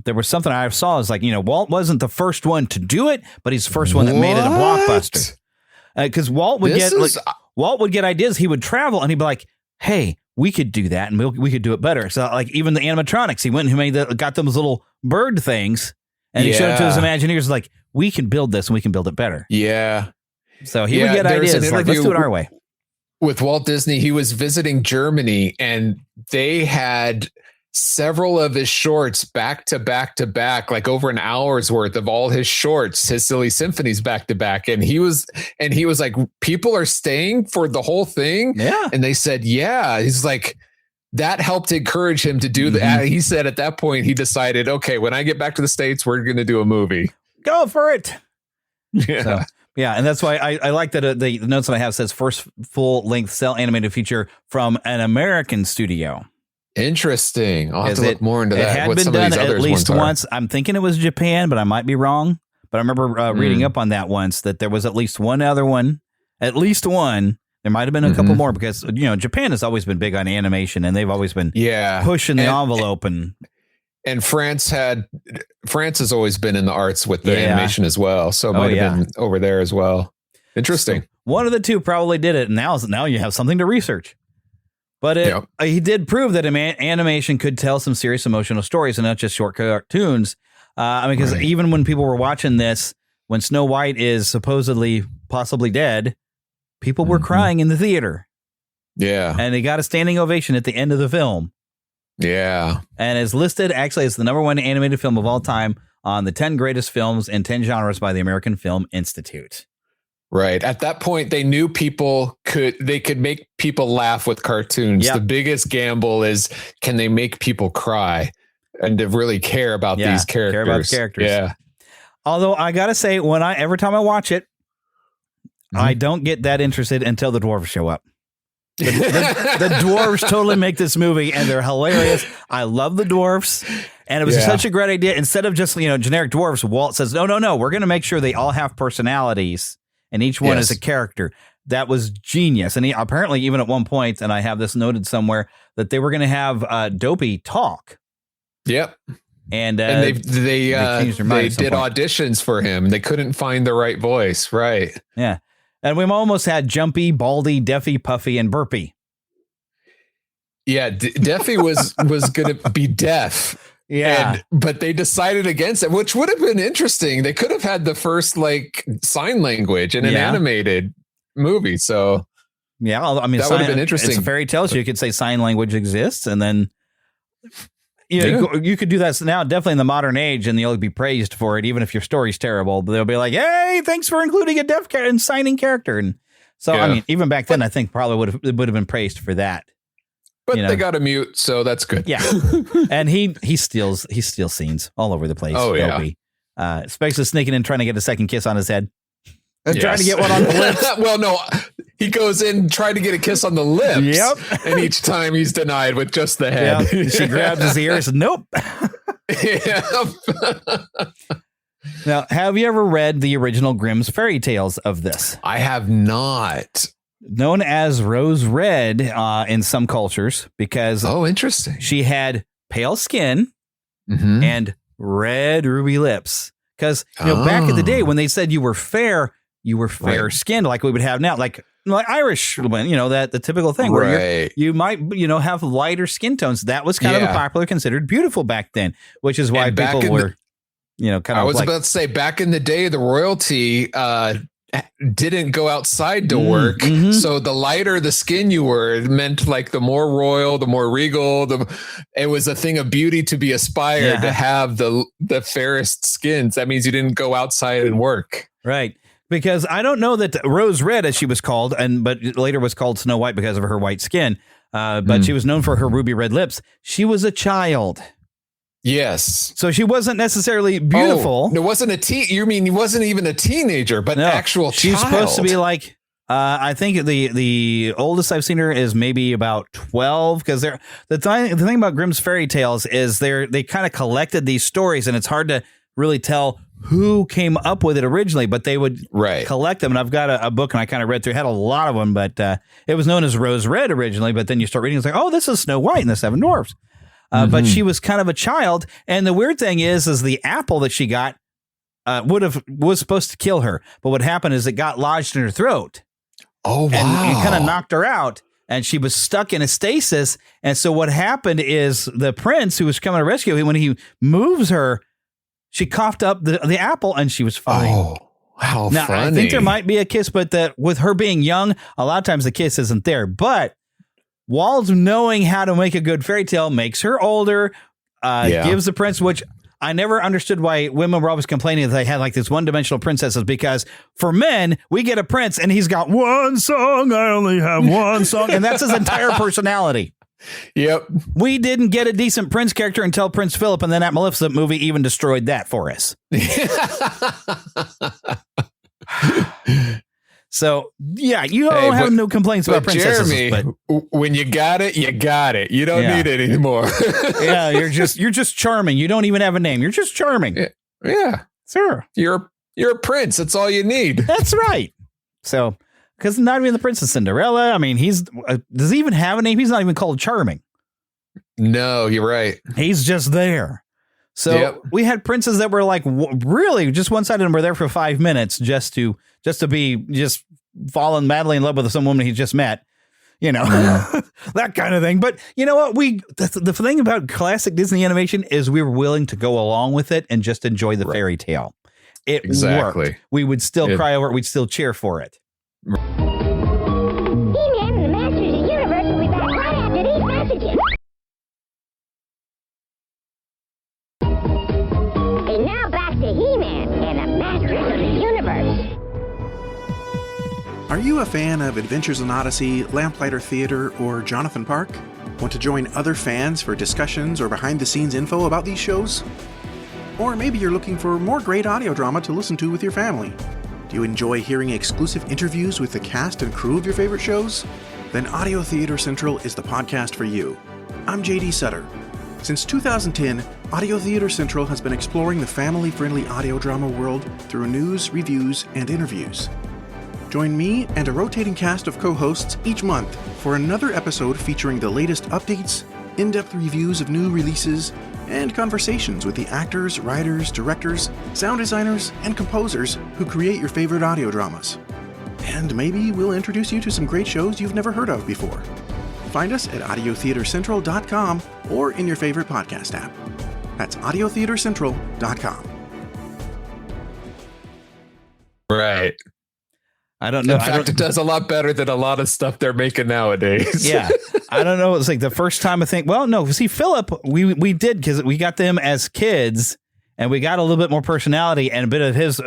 there was something I saw is Walt wasn't the first one to do it, but he's the first one that made it a blockbuster. Because Walt would get ideas. He would travel and he'd be like, "Hey, we could do that, and we could do it better." So, even the animatronics, he went and got those little bird things, and he showed it to his Imagineers, like, we can build this, and we can build it better. Yeah. So he would get ideas, like, let's do it our way. With Walt Disney, he was visiting Germany, and they had several of his shorts back to back to back, like over an hour's worth of all his shorts, his silly symphonies back to back. And he was like, people are staying for the whole thing. Yeah. And they said, yeah. He's like, that helped encourage him to do that. He said at that point, he decided, okay, when I get back to the States, we're going to do a movie. Go for it. Yeah. So, and that's why I like that the notes that I have says first full-length cell animated feature from an American studio. Interesting. I'll have to look more into that. It had been done at least once. I'm thinking it was Japan, but I might be wrong. But I remember reading up on that once, that there was at least one other one. At least one. There might have been a couple more, because Japan has always been big on animation, and they've always been pushing the envelope. And France has always been in the arts with the animation as well. So it might have been over there as well. Interesting. So one of the two probably did it, and now you have something to research. But he did prove that animation could tell some serious emotional stories and not just short cartoons. Because even when people were watching this, when Snow White is supposedly possibly dead, people were crying in the theater. Yeah. And they got a standing ovation at the end of the film. Yeah. And is listed actually as the number 1 animated film of all time on the 10 greatest films in 10 genres by the American Film Institute. Right. At that point, they knew people could make people laugh with cartoons. Yep. The biggest gamble is, can they make people cry and to really care about these characters? Care about the characters. Yeah. Although I got to say, every time I watch it, I don't get that interested until the dwarves show up. The dwarves totally make this movie, and they're hilarious. I love the dwarves. And it was such a great idea. Instead of just, generic dwarves, Walt says, no, we're going to make sure they all have personalities. And each one is a character. That was genius. And he apparently, even at one point, and I have this noted somewhere, that they were going to have Dopey talk. Yep. And they did auditions for him. They couldn't find the right voice. Right. Yeah. And we almost had Jumpy, Baldy, Deafy, Puffy, and Burpy. Yeah. Deafy was going to be deaf. Yeah. But they decided against it, which would have been interesting. They could have had the first sign language in an animated movie. So that would have been interesting. It's a fairy tale, so you could say sign language exists, and then you could do that now, definitely in the modern age, and you'll be praised for it, even if your story's terrible. But they'll be like, "Hey, thanks for including a deaf and signing character." And so, even back then, I think probably would have been praised for that. But they got a mute, so that's good. Yeah, and he steals scenes all over the place. Oh Dopey. Especially sneaking in, trying to get a second kiss on his head, trying to get one on the lips. Well, no, he goes in trying to get a kiss on the lips. Yep, and each time he's denied with just the head. Yeah. She grabs his ears. Nope. Now, have you ever read the original Grimm's fairy tales of this? I have not. Known as Rose Red in some cultures, because interesting. She had pale skin and red ruby lips. Because back in the day when they said you were fair skinned, like we would have now, like like Irish women, that the typical thing where you might, have lighter skin tones. That was kind of a popular, considered beautiful back then, which is why people were, kind of. I was about to say, back in the day, the royalty didn't go outside to work. So the lighter the skin you were, it meant like the more royal, the more regal. It was a thing of beauty to be aspired to have the fairest skins. That means you didn't go outside and work. Right. Because I don't know that Rose Red, as she was called, but later was called Snow White because of her white skin. But she was known for her ruby red lips. She was a child. Yes. So she wasn't necessarily beautiful. It wasn't you mean he wasn't even a teenager, but actual child. She's supposed to be like, I think the oldest I've seen her is maybe about 12, because the thing about Grimm's fairy tales is they kind of collected these stories, and it's hard to really tell who came up with it originally, but they would collect them. And I've got a book, and I kind of read through, had a lot of them, but it was known as Rose Red originally, but then you start reading, it's like, oh, this is Snow White and the Seven Dwarfs. But she was kind of a child. And the weird thing is the apple that she got was supposed to kill her. But what happened is it got lodged in her throat. Oh, wow. And it kind of knocked her out, and she was stuck in a stasis. And so what happened is the prince who was coming to rescue her, when he moves her, she coughed up the apple and she was fine. Oh, how now, funny. I think there might be a kiss, but with her being young, a lot of times the kiss isn't there. But Walt, knowing how to make a good fairy tale, makes her older, gives the prince, which I never understood why women were always complaining that they had like this one-dimensional princesses, because for men, we get a prince and he's got one song. I only have one song. And that's his entire personality. Yep. We didn't get a decent Prince character until Prince Philip, and then that Maleficent movie even destroyed that for us. So, yeah, you don't have no complaints about princesses. Jeremy, when you got it, you got it. You don't need it anymore. Yeah, you're just charming. You don't even have a name. You're just charming. Yeah. Sure. You're a prince. That's all you need. That's right. So, because not even the Princess Cinderella, I mean, does he even have a name? He's not even called Charming. No, you're right. He's just there. So we had princes that were like really just one-sided and were there for 5 minutes just to fallen madly in love with some woman he just met, that kind of thing. But you know what? The thing about classic Disney animation is we were willing to go along with it and just enjoy the fairy tale. It worked. We would still cry over it. We'd still cheer for it. He-Man and the Masters of the Universe will be back right after these messages. And now back to He-Man and the Masters of the Universe. Are you a fan of Adventures in Odyssey, Lamplighter Theater, or Jonathan Park? Want to join other fans for discussions or behind-the-scenes info about these shows? Or maybe you're looking for more great audio drama to listen to with your family. Do you enjoy hearing exclusive interviews with the cast and crew of your favorite shows? Then Audio Theater Central is the podcast for you. I'm JD Sutter. Since 2010, Audio Theater Central has been exploring the family-friendly audio drama world through news, reviews, and interviews. Join me and a rotating cast of co-hosts each month for another episode featuring the latest updates, in-depth reviews of new releases, and conversations with the actors, writers, directors, sound designers, and composers who create your favorite audio dramas. And maybe we'll introduce you to some great shows you've never heard of before. Find us at audiotheatercentral.com or in your favorite podcast app. That's audiotheatercentral.com. Right. I don't know. In fact, it does a lot better than a lot of stuff they're making nowadays. Yeah. I don't know. It's like the first time I think, well, no, see, Philip, we did because we got them as kids and we got a little bit more personality and a bit of his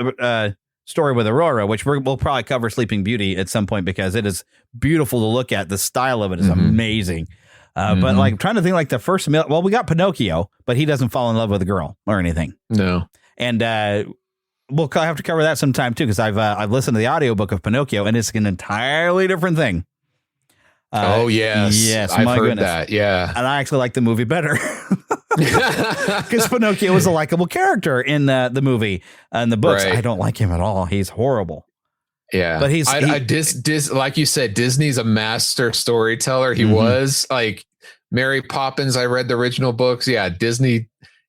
story with Aurora, which we'll probably cover Sleeping Beauty at some point because it is beautiful to look at. The style of it is amazing. But like I'm trying to think like the first, well, we got Pinocchio, but he doesn't fall in love with a girl or anything. No. And, we'll have to cover that sometime too, because I've listened to the audiobook of Pinocchio, and it's an entirely different thing. Oh yes, I've heard that. Yeah, and I actually like the movie better because Pinocchio was a likable character in the movie. In the books, I don't like him at all. He's horrible. Yeah, but he's like you said, Disney's a master storyteller. He was like Mary Poppins. I read the original books. Yeah, Disney.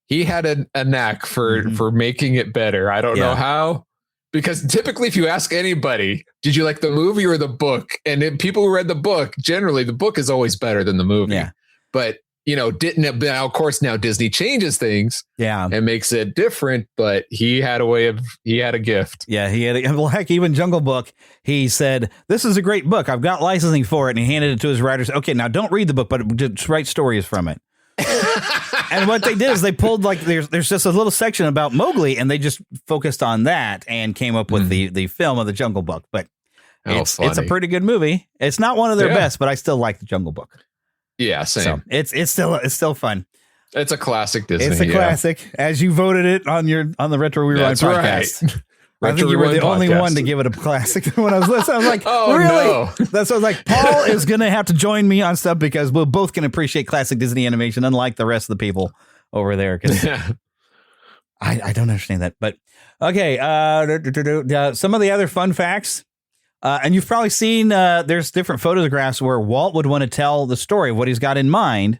He had a knack for making it better. I don't know how. Because typically, if you ask anybody, did you like the movie or the book? And then people who read the book, generally, the book is always better than the movie. Yeah. But, didn't it? Now, of course, now Disney changes things and makes it different. But he had a gift. Yeah, heck, even Jungle Book, he said, this is a great book. I've got licensing for it. And he handed it to his writers. Okay, now don't read the book, but just write stories from it. And what they did is they pulled there's just a little section about Mowgli, and they just focused on that and came up with the film of the Jungle Book. But it's a pretty good movie. It's not one of their best, but I still like the Jungle Book. Yeah, same. So it's still fun. It's a classic Disney. It's a classic, as you voted it on the Retro Rewind podcast. Right. I think you were the only one to give it a classic. When I was listening, I was like, oh, really? No. That's what I was like, Paul is going to have to join me on stuff because we'll both can appreciate classic Disney animation, unlike the rest of the people over there. Because I don't understand that. But okay, some of the other fun facts. And you've probably seen there's different photographs where Walt would want to tell the story of what he's got in mind.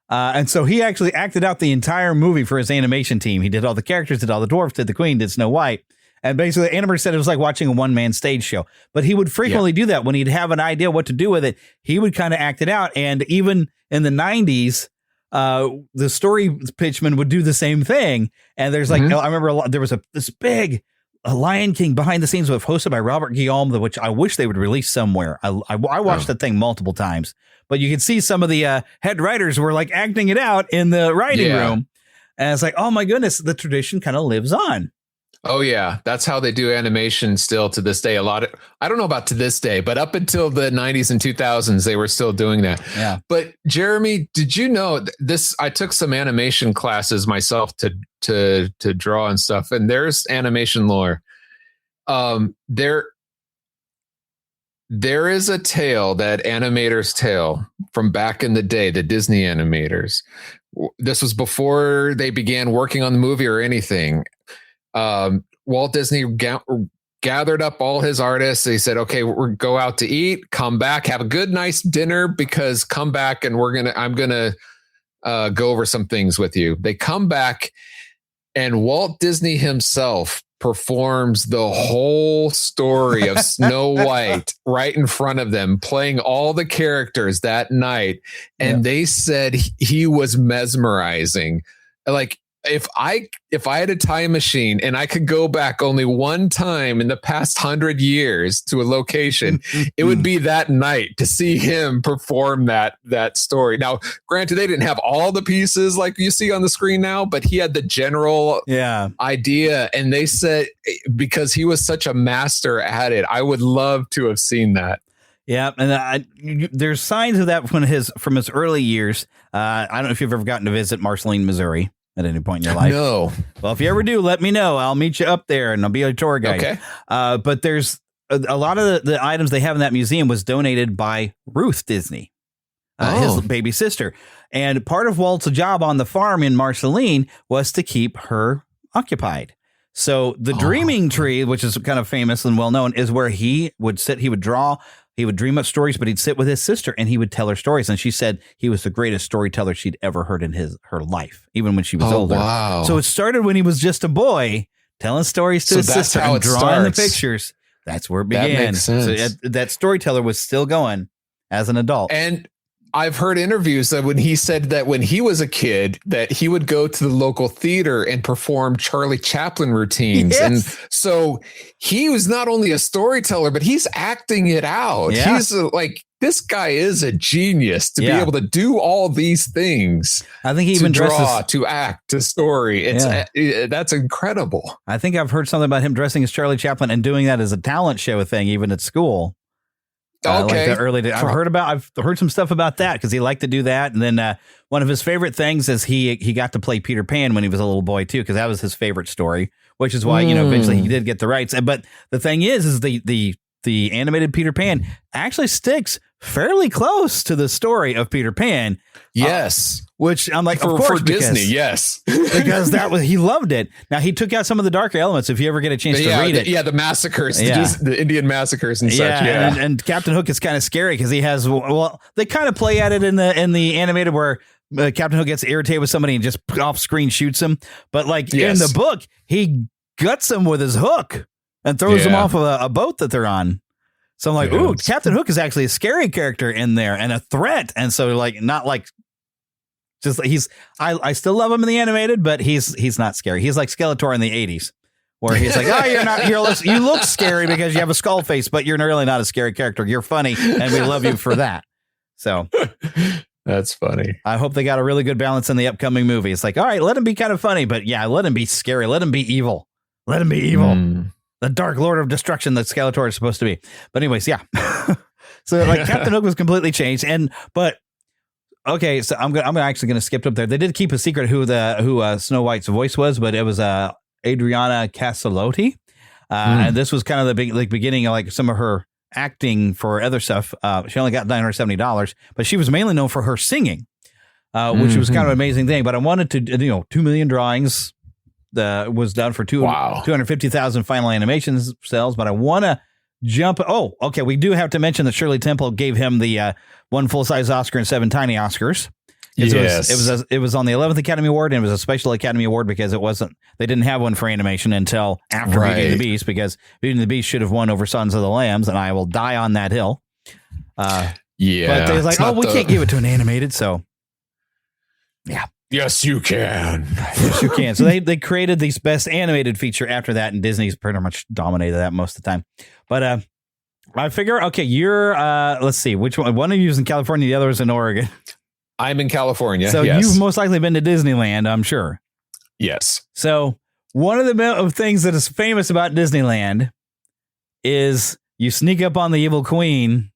And so he actually acted out the entire movie for his animation team. He did all the characters, did all the dwarfs, did the queen, did Snow White. And basically, the animator said it was like watching a one-man stage show. But he would frequently do that when he'd have an idea what to do with it. He would kind of act it out. And even in the 90s, the story pitchman would do the same thing. And there's I remember there was this big Lion King behind the scenes hosted by Robert Guillaume, which I wish they would release somewhere. I watched the thing multiple times. But you could see some of the head writers were like acting it out in the writing room. And it's like, oh, my goodness, the tradition kind of lives on. Oh, yeah. That's how they do animation still to this day. I don't know about to this day, but up until the 90s and 2000s, they were still doing that. Yeah. But Jeremy, did you know this? I took some animation classes myself to draw and stuff. And there's animation lore. There is a tale, that animator's tale from back in the day, the Disney animators. This was before they began working on the movie or anything. Walt Disney gathered up all his artists. He said, okay, we're go out to eat, come back, have a good, nice dinner, because come back and I'm going to go over some things with you. They come back and Walt Disney himself performs the whole story of Snow White right in front of them, playing all the characters that night. And they said he was mesmerizing. Like, if I had a time machine and I could go back only one time in the past 100 years to a location, it would be that night to see him perform that story. Now, granted, they didn't have all the pieces like you see on the screen now, but he had the general idea. And they said, because he was such a master at it, I would love to have seen that. Yeah, and there's signs of that from his early years. I don't know if you've ever gotten to visit Marceline, Missouri at any point in your life. No. Well, if you ever do, let me know. I'll meet you up there and I'll be a tour guide. Okay. But there's a lot of the items they have in that museum was donated by Ruth Disney, his baby sister. And part of Walt's job on the farm in Marceline was to keep her occupied. So the dreaming tree, which is kind of famous and well known, is where he would sit, he would draw, he would dream up stories, but he'd sit with his sister and he would tell her stories. And she said he was the greatest storyteller she'd ever heard in her life, even when she was older. Wow. So it started when he was just a boy, telling stories to his sister and drawing the pictures. That's where it began. That makes sense. So that storyteller was still going as an adult. And I've heard interviews that when he said that when he was a kid, that he would go to the local theater and perform Charlie Chaplin routines. Yes. And so he was not only a storyteller, but he's acting it out. Yeah. He's like, this guy is a genius to be able to do all these things. I think he even draw, to act, to story. That's incredible. I think I've heard something about him dressing as Charlie Chaplin and doing that as a talent show thing, even at school. Okay. Like the early days. I've heard some stuff about that because he liked to do that. And then one of his favorite things is he got to play Peter Pan when he was a little boy too, because that was his favorite story, which is why, eventually he did get the rights. But the thing is the animated Peter Pan actually sticks fairly close to the story of Peter Pan. Yes. Which I'm like, of course, for Disney, yes. Because he loved it. Now, he took out some of the darker elements if you ever get a chance to read it. Yeah, the massacres, the Indian massacres and such. Yeah. And Captain Hook is kind of scary because he has, they kind of play at it in the animated where Captain Hook gets irritated with somebody and just off screen shoots him. But in the book, he guts him with his hook. and throws them off of a boat that they're on. So I'm like, ooh, Captain Hook is actually a scary character in there and a threat. And so like, not like, just I still love him in the animated, but he's not scary. He's like Skeletor in the 80s. Where he's like, oh, you look scary because you have a skull face, but you're really not a scary character. You're funny, and we love you for that. So that's funny. I hope they got a really good balance in the upcoming movie. It's like, all right, let him be kind of funny, but yeah, let him be scary. Let him be evil. Let him be evil. The Dark Lord of Destruction that Skeletor is supposed to be. But anyways, yeah. So like Captain Hook was completely changed, okay, so I'm actually going to skip up there. They did keep a secret who Snow White's voice was, but it was Adriana Caselotti. And this was kind of the beginning of like some of her acting for other stuff. She only got $970, but she was mainly known for her singing, which was kind of an amazing thing. But I wanted to, 2 million drawings was done for 250,000 final animation cells. But I want to jump. Oh, okay. We do have to mention that Shirley Temple gave him the 1 full-size Oscar and 7 tiny Oscars. Yes. It was on the 11th Academy Award, and it was a special Academy Award because they didn't have one for animation until after Beauty and the Beast, because Beauty and the Beast should have won over Sons of the Lambs, and I will die on that hill. But they was like, we can't give it to an animated, so yeah. Yes, you can. Yes, you can. So they created these best animated feature after that, and Disney's pretty much dominated that most of the time. But I figure, okay, you're let's see, which one of you is in California, the other is in Oregon. I'm in California. So you've most likely been to Disneyland, I'm sure. Yes. So one of the things that is famous about Disneyland is you sneak up on the evil queen,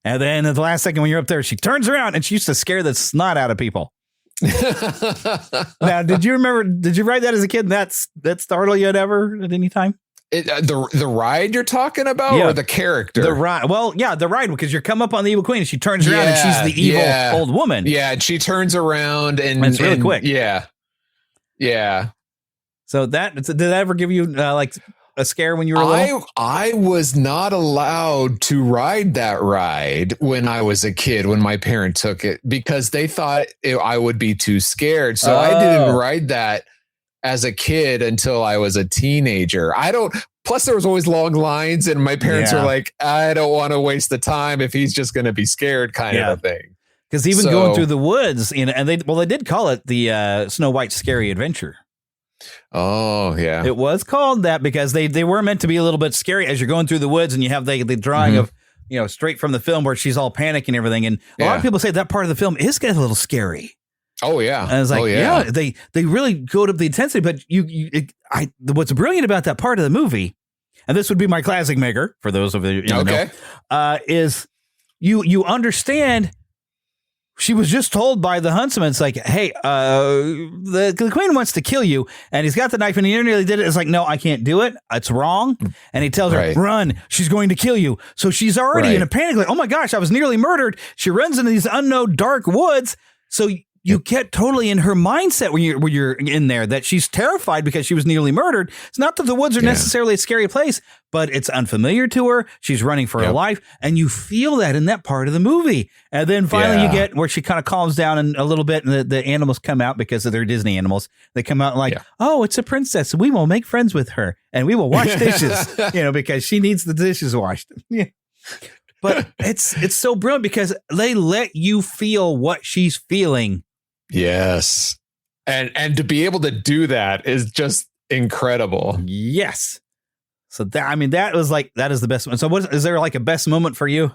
and then at the last second when you're up there, she turns around and she used to scare the snot out of people. Now, did you ride that as a kid? That startle you ever at any time? The ride you're talking about, or the character? The ride. Well, yeah, the ride, because you come up on the evil queen and she turns around and she's the evil old woman. Yeah, and she turns around and it's really quick. Yeah. So did that ever give you like a scare when you were little? I was not allowed to ride that ride when I was a kid, when my parent took it, because they thought I would be too scared. So I didn't ride that as a kid until I was a teenager. Plus there was always long lines, and my parents were like, I don't want to waste the time if he's just going to be scared kind of a thing. Because even going through the woods, and they did call it the Snow White Scary Adventure. Oh, yeah. It was called that because they were meant to be a little bit scary as you're going through the woods, and you have the drawing of, straight from the film where she's all panicking and everything. And a lot of people say that part of the film is getting a little scary. Oh, yeah. And I was like, they really go to the intensity. But what's brilliant about that part of the movie, and this would be my classic maker for those of you who know, is you understand. She was just told by the huntsman, it's like, hey, the queen wants to kill you, and he's got the knife, and he nearly did it. It's like, no, I can't do it. It's wrong. And he tells her, run. She's going to kill you. So she's already in a panic, like, oh my gosh, I was nearly murdered. She runs into these unknown dark woods. So you get totally in her mindset when you're in there that she's terrified because she was nearly murdered. It's not that the woods are necessarily a scary place, but it's unfamiliar to her. She's running for her life, and you feel that in that part of the movie. And then finally you get where she kind of calms down a little bit, and the animals come out because of their Disney animals. They come out like, oh, it's a princess. We will make friends with her, and we will wash dishes, because she needs the dishes washed. But it's so brilliant because they let you feel what she's feeling. Yes. And to be able to do that is just incredible. Yes. So that was like, that is the best one. So is there like a best moment for you?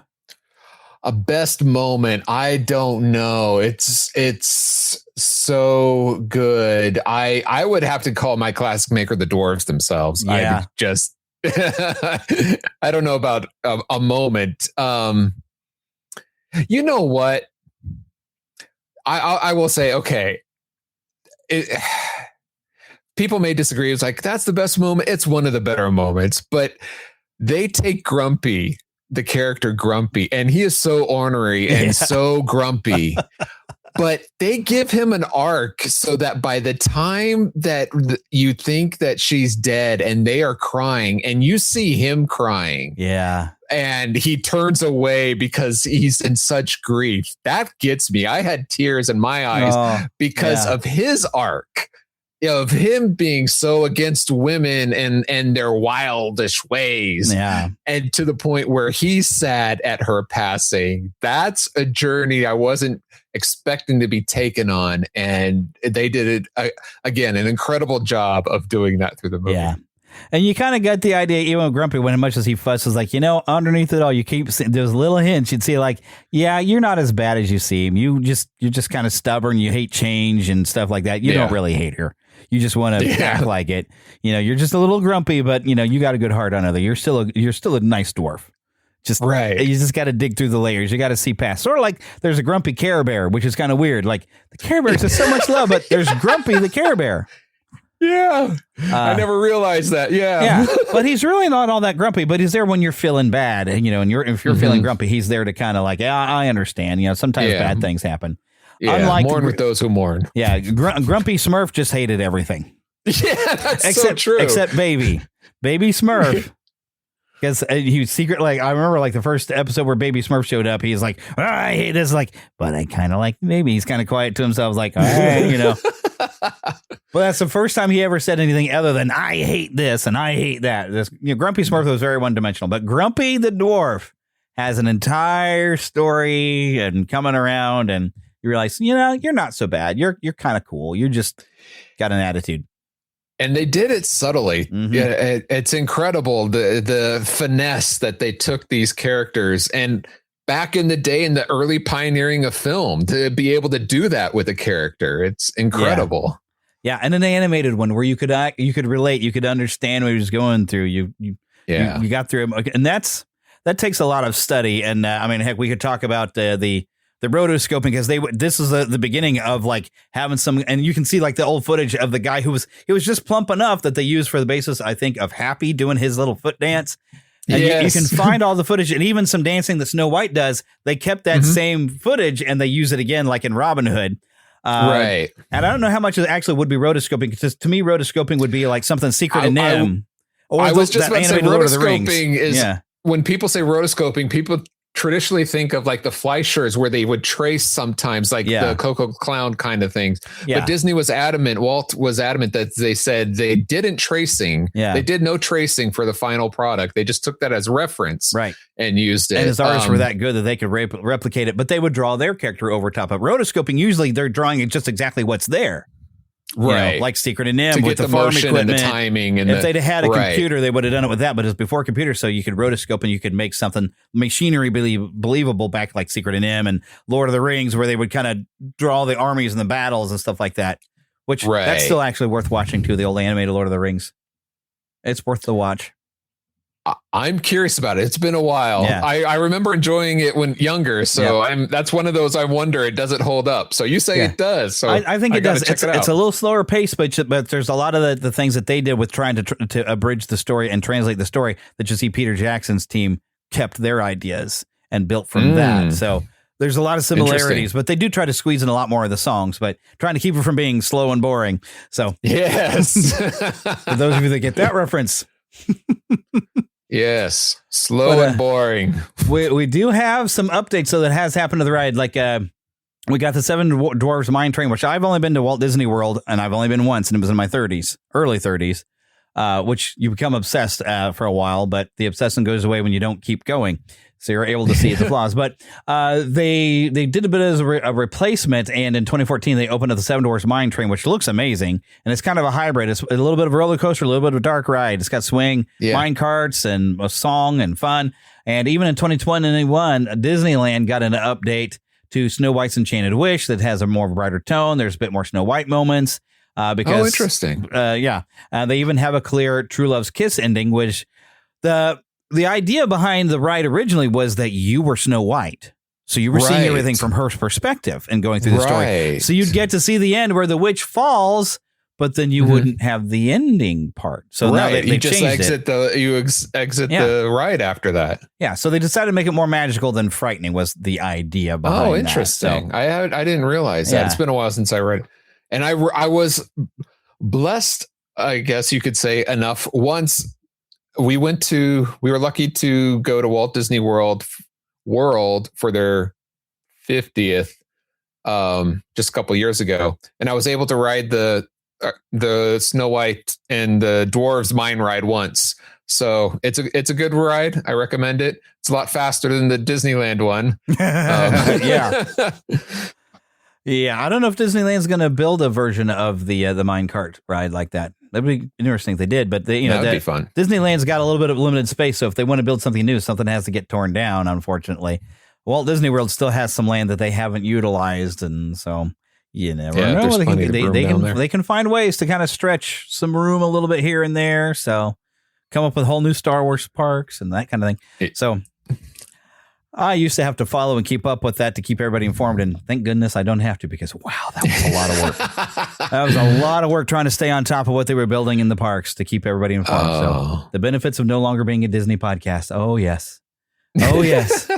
A best moment? I don't know. It's so good. I would have to call my classic maker the dwarves themselves. Yeah. I don't know about a moment. You know what? I will say, okay, people may disagree. It's like, that's the best moment. It's one of the better moments, but they take Grumpy, the character Grumpy, and he is so ornery and so grumpy, but they give him an arc so that by the time that you think that she's dead and they are crying and you see him crying. Yeah. And he turns away because he's in such grief. That gets me. I had tears in my eyes because of his arc. of him being so against women and their wildish ways. Yeah. And to the point where he's sad at her passing. That's a journey I wasn't expecting to be taken on. And they did it again, an incredible job of doing that through the movie. Yeah. And you kind of got the idea, even with Grumpy, when as much as he fusses, like, underneath it all, you keep seeing those little hints. You'd see, like, yeah, you're not as bad as you seem. You're just kind of stubborn. You hate change and stuff like that. You don't really hate her. You just want to act like it. You're just a little grumpy, but you got a good heart under there. You're still a nice dwarf. Just right. You just got to dig through the layers. You got to see past. Sort of like there's a grumpy Care Bear, which is kind of weird. Like the Care Bear is so much love, but there's Grumpy the Care Bear. Yeah. I never realized that. Yeah. But he's really not all that grumpy, but he's there when you're feeling bad. And, if you're feeling grumpy, he's there to kind of like, I understand. Sometimes bad things happen. Yeah. Unlike mourn with those who mourn. Yeah. Grumpy Smurf just hated everything. Yeah, that's so true. Except Baby Smurf. Because he secretly, I remember like the first episode where Baby Smurf showed up, he's like, I hate this, like, but I kind of like Baby. He's kind of quiet to himself, like, all right, Well, that's the first time he ever said anything other than I hate this and I hate that. Grumpy Smurf was very one-dimensional, but Grumpy the Dwarf has an entire story and coming around, and you realize, you're not so bad. You're kind of cool. You just got an attitude. And they did it subtly. Mm-hmm. Yeah, it's incredible the finesse that they took these characters, and back in the day, in the early pioneering of film, to be able to do that with a character, it's incredible. Yeah, and an animated one where you could relate, you could understand what he was going through. You got through him, and that takes a lot of study. And heck, we could talk about the rotoscoping, because this is the beginning of like having some, and you can see like the old footage of the guy he was just plump enough that they used for the basis, I think, of Happy doing his little foot dance. And you can find all the footage, and even some dancing that Snow White does. They kept that same footage and they use it again, like in Robin Hood. Right. And I don't know how much it actually would be rotoscoping, because to me, rotoscoping would be like something Secret in Nim. I was just about to say rotoscoping is when people say rotoscoping, people traditionally think of like the Fleischers, where they would trace sometimes, like the Coco Clown kind of things. But Disney was adamant, Walt was adamant, that they said they didn't tracing. They did no tracing for the final product. They just took that as reference, and used it. And his artists were that good that they could replicate it, but they would draw their character over top of rotoscoping. Usually they're drawing just exactly what's there. Right. Like Secret in Nim with the farm motion equipment and the timing. And if they'd had a computer, they would have done it with that. But it was before computers, so you could rotoscope and you could make something machinery believable back like Secret in Nim and Lord of the Rings, where they would kind of draw the armies and the battles and stuff like that. Which that's still actually worth watching too. The old animated Lord of the Rings. It's worth the watch. I'm curious about it. It's been a while. Yeah. I remember enjoying it when younger. So that's one of those I wonder, does it hold up? So you say it does. So I think it does. It's a little slower pace, but there's a lot of the things that they did with trying to abridge the story and translate the story that you see Peter Jackson's team kept their ideas and built from that. So there's a lot of similarities, but they do try to squeeze in a lot more of the songs, but trying to keep it from being slow and boring. So yes, for those of you that get that reference. Yes, slow and boring. We do have some updates, so that has happened to the ride. Like we got the Seven Dwarfs Mine Train, which I've only been to Walt Disney World, and I've only been once, and it was in my early 30s, which you become obsessed for a while, but the obsession goes away when you don't keep going. So you're able to see the flaws. But they did a bit as a replacement, and in 2014 they opened up the Seven Dwarfs Mine Train, which looks amazing, and it's kind of a hybrid. It's a little bit of a roller coaster, a little bit of a dark ride. It's got swing, mine carts, and a song and fun. And even in 2021, Disneyland got an update to Snow White's Enchanted Wish that has a more brighter tone. There's a bit more Snow White moments. Because, interesting. They even have a clear True Love's Kiss ending, which the idea behind the ride originally was that you were Snow White. So you were seeing everything from her perspective and going through the story. So you'd get to see the end where the witch falls, but then you wouldn't have the ending part. So now they just exit the ride after that. Yeah. So they decided to make it more magical than frightening was the idea behind that. Oh, interesting. So, I didn't realize that. It's been a while since I read it. And I was blessed, I guess you could say, enough once. We were lucky to go to Walt Disney World for their 50th, just a couple years ago. And I was able to ride the the Snow White and the Dwarves mine ride once. So it's a good ride. I recommend it. It's a lot faster than the Disneyland one. Yeah. Yeah. I don't know if Disneyland's going to build a version of the minecart ride like that. That'd be interesting if they did, but that'd be fun. Disneyland's got a little bit of limited space. So if they want to build something new, something has to get torn down, unfortunately. Walt Disney World still has some land that they haven't utilized. And so you never know. They can find ways to kind of stretch some room a little bit here and there. So come up with whole new Star Wars parks and that kind of thing. So I used to have to follow and keep up with that to keep everybody informed. And thank goodness I don't have to, because, wow, that was a lot of work. That was a lot of work trying to stay on top of what they were building in the parks to keep everybody informed. So the benefits of no longer being a Disney podcast. Oh, yes. Oh, yes.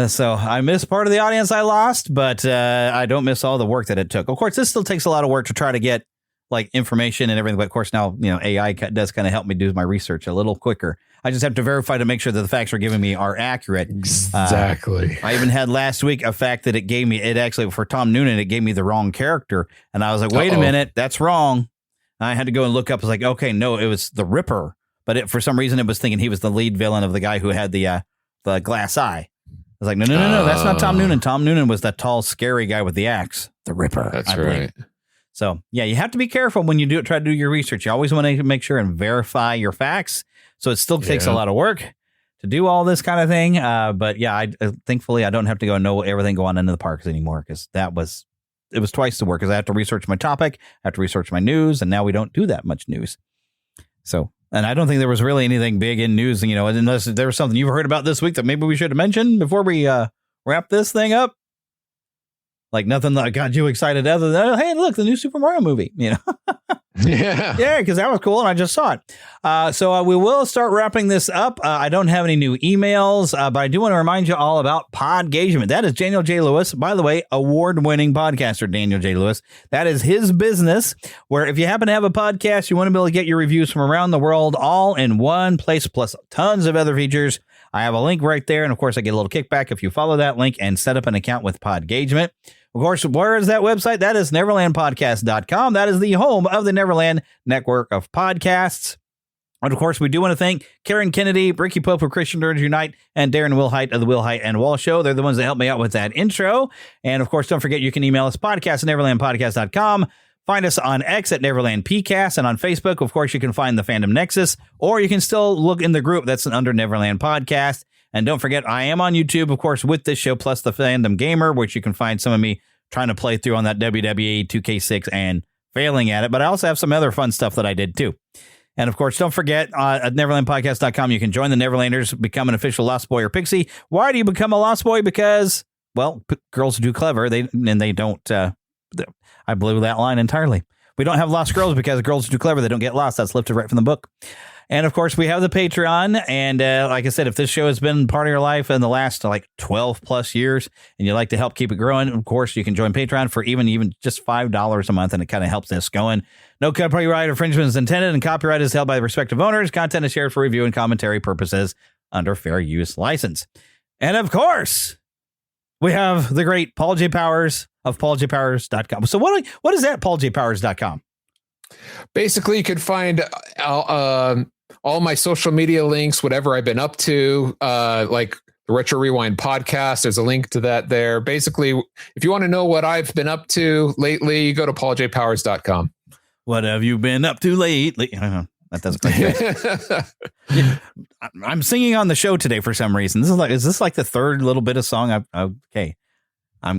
So I missed part of the audience I lost, but I don't miss all the work that it took. Of course, this still takes a lot of work to try to get like information and everything. But of course, now, AI does kind of help me do my research a little quicker. I just have to verify to make sure that the facts are giving me are accurate. Exactly. I even had last week a fact that it actually, for Tom Noonan, it gave me the wrong character. And I was like, wait a minute, that's wrong. I had to go and look up. I was like, okay, no, it was the Ripper. But for some reason, it was thinking he was the lead villain of the guy who had the glass eye. I was like, no, that's not Tom Noonan. Tom Noonan was that tall, scary guy with the axe, the Ripper. That's right. So, yeah, you have to be careful when you try to do your research. You always want to make sure and verify your facts. So it still takes a lot of work to do all this kind of thing. But yeah, thankfully I don't have to go and know everything going on into the parks anymore, because it was twice the work, because I have to research my topic, I have to research my news, and now we don't do that much news. So, and I don't think there was really anything big in news, unless there was something you've heard about this week that maybe we should have mentioned before we wrap this thing up. Like nothing that got you excited other than, hey, look, the new Super Mario movie, Yeah. Yeah, because that was cool and I just saw it. So we will start wrapping this up. I don't have any new emails, but I do want to remind you all about Podgagement. That is Daniel J. Lewis. By the way, award-winning podcaster Daniel J. Lewis. That is his business, where if you happen to have a podcast, you want to be able to get your reviews from around the world all in one place, plus tons of other features. I have a link right there. And of course, I get a little kickback if you follow that link and set up an account with Podgagement. Of course, where is that website? That is neverlandpodcast.com. That is the home of the Neverland network of podcasts. And of course, we do want to thank Karen Kennedy, Ricky Pope of Christian Nerds Unite, and Darren Wilhite of the Wilhite and Wall Show. They're the ones that helped me out with that intro. And of course, don't forget, you can email us podcast@neverlandpodcast.com. Find us on X at Neverland PCast, and on Facebook, of course, you can find the Fandom Nexus, or you can still look in the group that's under Neverland Podcast. And don't forget, I am on YouTube, of course, with this show, plus the Fandom Gamer, which you can find some of me trying to play through on that WWE 2K6 and failing at it. But I also have some other fun stuff that I did, too. And, of course, don't forget, at NeverlandPodcast.com, you can join the Neverlanders, become an official Lost Boy or Pixie. Why do you become a Lost Boy? Because, well, girls are too clever. They don't... I blew that line entirely. We don't have lost girls because girls are too clever. They don't get lost. That's lifted right from the book. And of course, we have the Patreon. And like I said, if this show has been part of your life in the last 12 plus years and you'd like to help keep it growing, of course, you can join Patreon for even just $5 a month. And it kind of helps us going. No copyright infringement is intended, and copyright is held by the respective owners. Content is shared for review and commentary purposes under fair use license. And of course, we have the great Paul J. Powers of pauljpowers.com. So what is that, pauljpowers.com? Basically, you can find all my social media links, whatever I've been up to, like the Retro Rewind podcast. There's a link to that there. Basically, if you want to know what I've been up to lately, go to pauljpowers.com. What have you been up to lately? That doesn't quite I'm singing on the show today for some reason. Is this like the third little bit of song? Okay.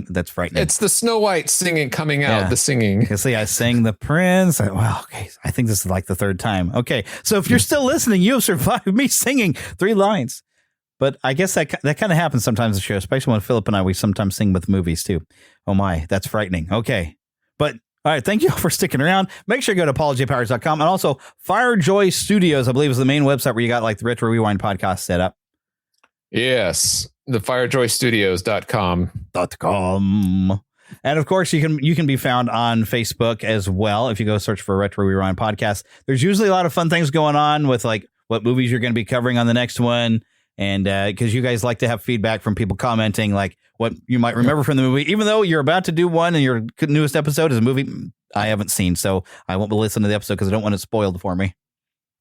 That's frightening. It's the Snow White singing coming out, the singing. You see, I sang the Prince. Okay. I think this is like the third time. Okay. So if you're still listening, you have survived me singing 3 lines. But I guess that kind of happens sometimes in the show, especially when Philip and I, we sometimes sing with movies too. Oh my, that's frightening. Okay. But all right, thank you all for sticking around. Make sure you go to pauljpowers.com, and also Firejoy Studios, I believe, is the main website where you got like the Retro Rewind podcast set up. Yes, the firejoystudios.com. And of course, you can be found on Facebook as well if you go search for Retro Rewind podcast. There's usually a lot of fun things going on with like what movies you're going to be covering on the next one. And because you guys like to have feedback from people commenting like what you might remember from the movie, even though you're about to do one and your newest episode is a movie I haven't seen, so I won't listen to the episode because I don't want it spoiled for me.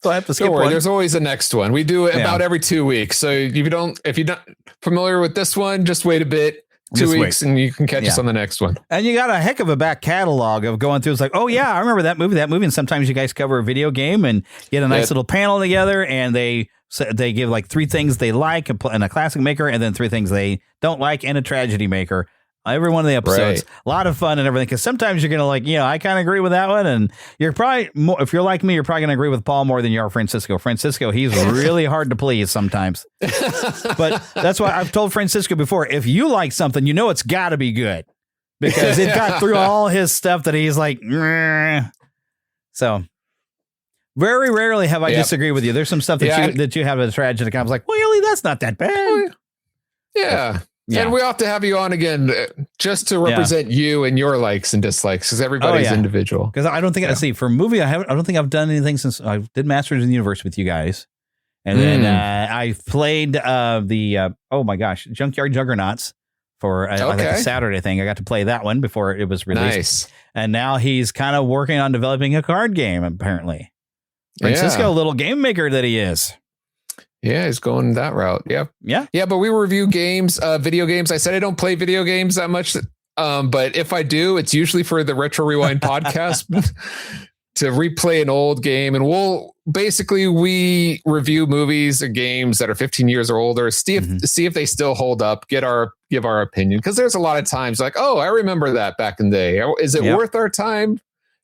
So I have to skip Don't worry, one. there's always a next one. We do it about every 2 weeks. So if you're not familiar with this one, just wait a bit, 2 weeks, and you can catch us on the next one. And you got a heck of a back catalog of going through. It's like, oh yeah, I remember that movie. And sometimes you guys cover a video game and get a nice little panel together, and they give like 3 things they like and a classic maker, and then 3 things they don't like and a tragedy maker. Every one of the episodes, a lot of fun and everything. Because sometimes you're going to I kind of agree with that one. And you're probably, if you're like me, you're probably going to agree with Paul more than you are Francisco. Francisco, he's really hard to please sometimes. But that's why I've told Francisco before, if you like something, it's got to be good. Because it got through all his stuff that he's like, Meh. So very rarely have I disagreed with you. There's some stuff that you have a tragedy. I was like, well, really, that's not that bad. Yeah. And we ought to have you on again just to represent you and your likes and dislikes, because everybody's individual. Because I don't think for a movie, I don't think I've done anything since I did Masters in the Universe with you guys, and then I played oh my gosh, Junkyard Juggernauts for I think a Saturday thing. I got to play that one before it was released. Nice. And now he's kind of working on developing a card game. Apparently, Francisco, little game maker that he is. Yeah, he's going that route. Yeah. But we review games, video games. I said I don't play video games that much, but if I do, it's usually for the Retro Rewind podcast to replay an old game. And we review movies or games that are 15 years or older, see if they still hold up, give our opinion. Because there's a lot of times like, oh, I remember that back in the day. Is it worth our time?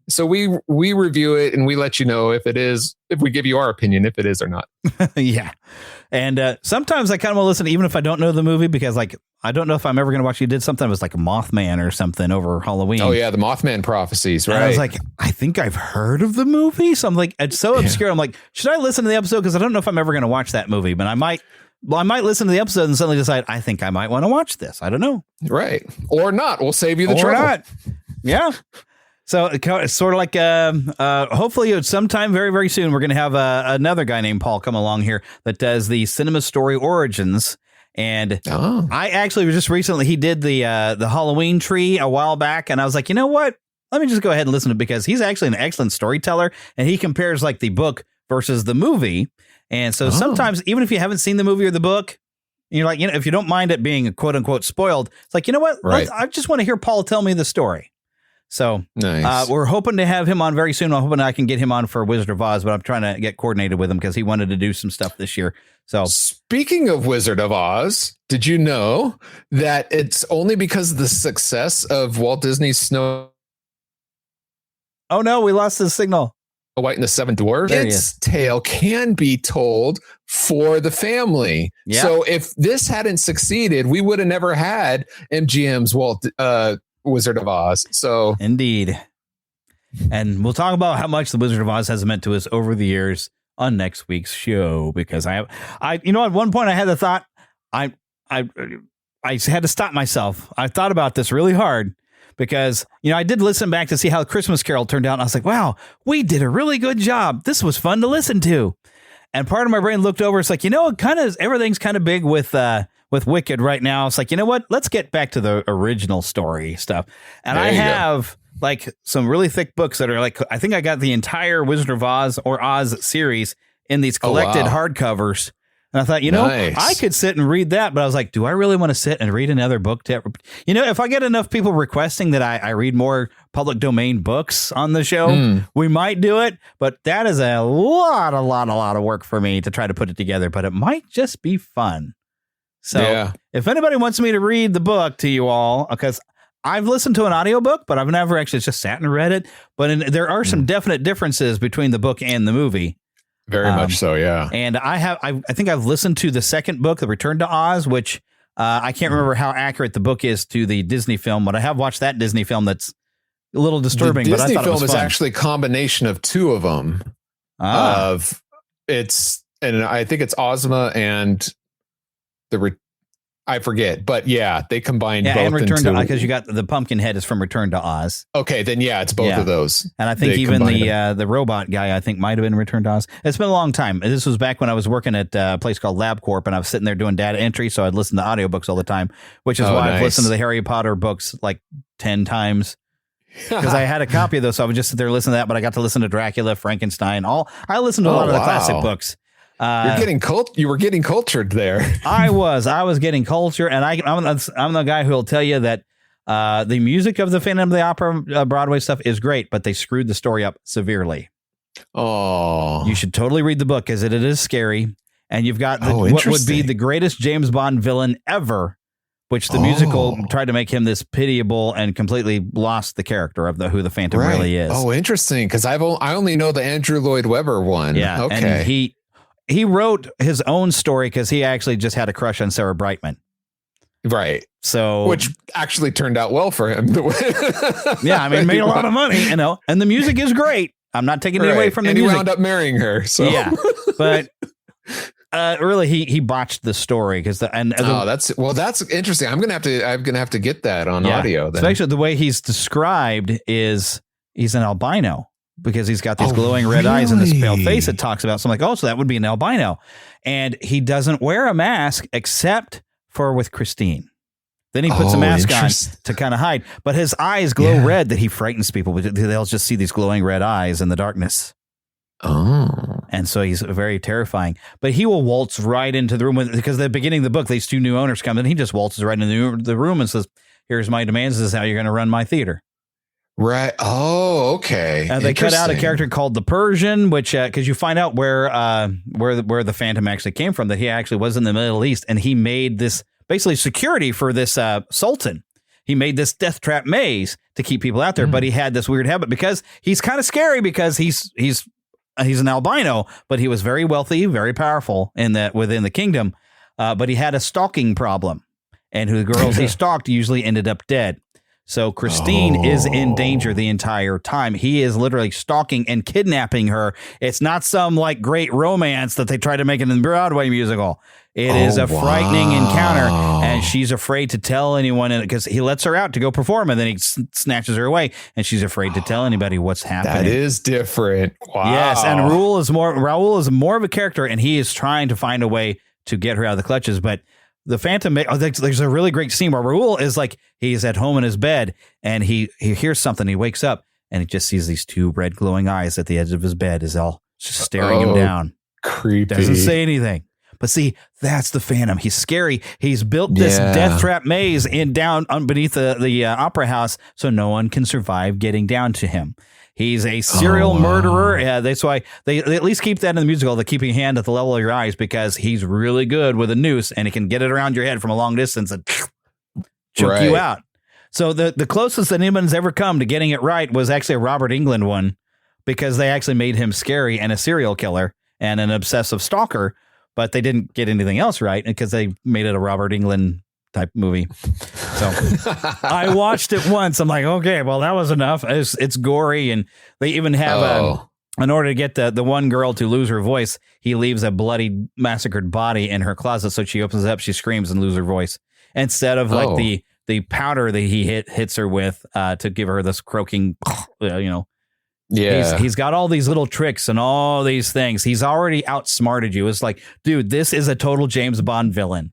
So we review it and we let you know if we give you our opinion, if it is or not. Yeah. And sometimes I kind of want to listen, even if I don't know the movie, because I don't know if I'm ever going to watch. You did something that was like a Mothman or something over Halloween. Oh yeah. The Mothman prophecies. Right. And I was like, I think I've heard of the movie. So I'm like, it's so obscure. I'm like, should I listen to the episode? Because I don't know if I'm ever going to watch that movie, but I might listen to the episode and suddenly decide, I think I might want to watch this. I don't know. Right. Or not. We'll save you the trouble. Or not. Yeah. So it's sort of like, hopefully sometime very, very soon, we're going to have another guy named Paul come along here that does the Cinema Story Origins. And I actually just recently, he did the Halloween tree a while back. And I was like, you know what? Let me just go ahead and listen to it, because he's actually an excellent storyteller. And he compares like the book versus the movie. And so sometimes, even if you haven't seen the movie or the book, you're like, if you don't mind it being quote unquote spoiled, it's like, you know what? Right. I just want to hear Paul tell me the story. So nice. We're hoping to have him on very soon. I'm hoping I can get him on for Wizard of Oz, but I'm trying to get coordinated with him because he wanted to do some stuff this year. So speaking of Wizard of Oz, did you know that it's only because of the success of Walt Disney's Snow? Oh no, we lost the signal. White and the Seven Dwarfs. Its tale can be told for the family. Yeah. So if this hadn't succeeded, we would have never had MGM's Wizard of Oz. So indeed. And we'll talk about how much the Wizard of Oz has meant to us over the years on next week's show, because I at one point I had the thought, I had to stop myself. I thought about this really hard, because, I did listen back to see how Christmas Carol turned out. And I was like, wow, we did a really good job. This was fun to listen to. And part of my brain looked over. It's like, everything's kind of big with Wicked right now. It's like, you know what? Let's get back to the original story stuff. And I have like some really thick books that are like, I think I got the entire Wizard of Oz or Oz series in these collected hardcovers. And I thought, nice. I could sit and read that, but I was like, do I really want to sit and read another book? If I get enough people requesting that I read more public domain books on the show, we might do it. But that is a lot of work for me to try to put it together. But it might just be fun. So if anybody wants me to read the book to you all, because I've listened to an audiobook, but I've never actually just sat and read it. But there are some definite differences between the book and the movie. Very much so, yeah. And I think I've listened to the second book, The Return to Oz, which I can't remember how accurate the book is to the Disney film, but I have watched that Disney film that's a little disturbing. The Disney but I thought film it was is fun. Actually a combination of two of them. And I think it's Ozma and I forget, but they combined both. And Return to Oz, because you got the pumpkin head is from Return to Oz. Okay, then it's both of those. And I think even the robot guy, I think, might have been Return to Oz. It's been a long time. This was back when I was working at a place called LabCorp, and I was sitting there doing data entry, so I'd listen to audiobooks all the time, which is why I've listened to the Harry Potter books like 10 times. because I had a copy of those, so I would just sit there and listen to that. But I got to listen to Dracula, Frankenstein. I listened to a lot of the classic books. You were getting cultured there. I was getting culture, and I'm the guy who will tell you that the music of the Phantom of the Opera Broadway stuff is great, but they screwed the story up severely. Oh, you should totally read the book because it is scary, and you've got what would be the greatest James Bond villain ever, which the musical tried to make him this pitiable and completely lost the character of who the Phantom really is. Oh, interesting, because I only know the Andrew Lloyd Webber one. Yeah, okay. And he wrote his own story because he actually just had a crush on Sarah Brightman. Right. So, which actually turned out well for him. Yeah, I mean, made a lot of money, and the music is great. I'm not taking it away from the music. He wound up marrying her. So yeah, but really, he botched the story because that's interesting. I'm gonna have to get that on audio. Then. So actually, the way he's described is he's an albino because he's got these glowing red eyes and this pale face it talks about. So I'm like, so that would be an albino, and he doesn't wear a mask except for with Christine. Then he puts a mask on to kind of hide, but his eyes glow red that he frightens people. They'll just see these glowing red eyes in the darkness. Oh. And so he's very terrifying, but he will waltz right into the room because at the beginning of the book, these two new owners come and he just waltzes right into the room and says, here's my demands. This is how you're going to run my theater. Right. Oh, okay. They cut out a character called the Persian, which because you find out where the Phantom actually came from, that he actually was in the Middle East, and he made this basically security for this Sultan. He made this death trap maze to keep people out there, but he had this weird habit because he's kind of scary because he's an albino, but he was very wealthy, very powerful within the kingdom. But he had a stalking problem, and the girls he stalked usually ended up dead. So Christine is in danger the entire time. He is literally stalking and kidnapping her. It's not some like great romance that they try to make it in the Broadway musical. It is a frightening encounter, and she's afraid to tell anyone because he lets her out to go perform, and then he snatches her away, and she's afraid to tell anybody what's happening. That is different. Wow. Yes, and Raoul is more of a character, and he is trying to find a way to get her out of the clutches, but the Phantom, there's a really great scene where Raoul is like, he's at home in his bed and he hears something. He wakes up and he just sees these two red glowing eyes at the edge of his bed is all just staring him down. Creepy. Doesn't say anything. But see, that's the Phantom. He's scary. He's built this death trap maze down beneath the opera house so no one can survive getting down to him. He's a serial murderer. Yeah, that's why they at least keep that in the musical. They keep your hand at the level of your eyes because he's really good with a noose and he can get it around your head from a long distance and choke you out. So the closest that anyone's ever come to getting it right was actually a Robert Englund one because they actually made him scary and a serial killer and an obsessive stalker, but they didn't get anything else right because they made it a Robert Englund type movie. So I watched it once. I'm like, okay, well, that was enough. It's gory. And they even have in order to get the one girl to lose her voice, he leaves a bloody massacred body in her closet. So she opens it up, she screams and loses her voice instead of like the powder that he hits her with to give her this croaking, Yeah. He's got all these little tricks and all these things. He's already outsmarted you. It's like, dude, this is a total James Bond villain.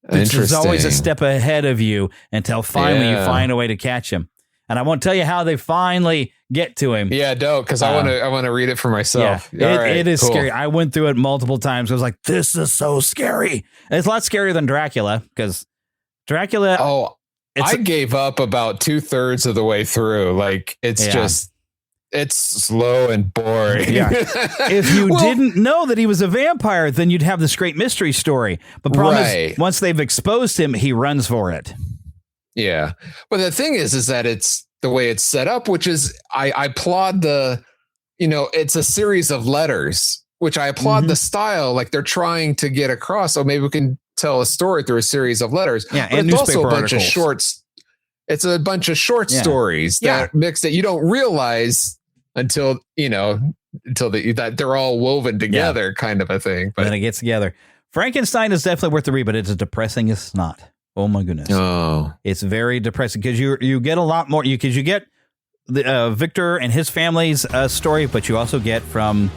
There's always a step ahead of you until finally you find a way to catch him. And I won't tell you how they finally get to him. Yeah, don't, because I want to read it for myself. Yeah, it is scary. I went through it multiple times. I was like, this is so scary. And it's a lot scarier than Dracula because Dracula. Oh, I gave up about 2/3 of the way through. Like it's slow and boring. Yeah. If you didn't know that he was a vampire, then you'd have this great mystery story. But problem is, once they've exposed him, he runs for it. Yeah. But the thing is that it's the way it's set up, which is I applaud it's a series of letters, which I applaud the style. Like they're trying to get across. So maybe we can tell a story through a series of letters. Yeah. But and it's newspaper also a bunch articles. of shorts. It's a bunch of short stories that mix that you don't realize until that they're all woven together, kind of a thing. But then it gets together. Frankenstein is definitely worth the read, but it's as depressing as snot. Oh my goodness! Oh, it's very depressing because you get a lot more. You get the Victor and his family's story, but you also get from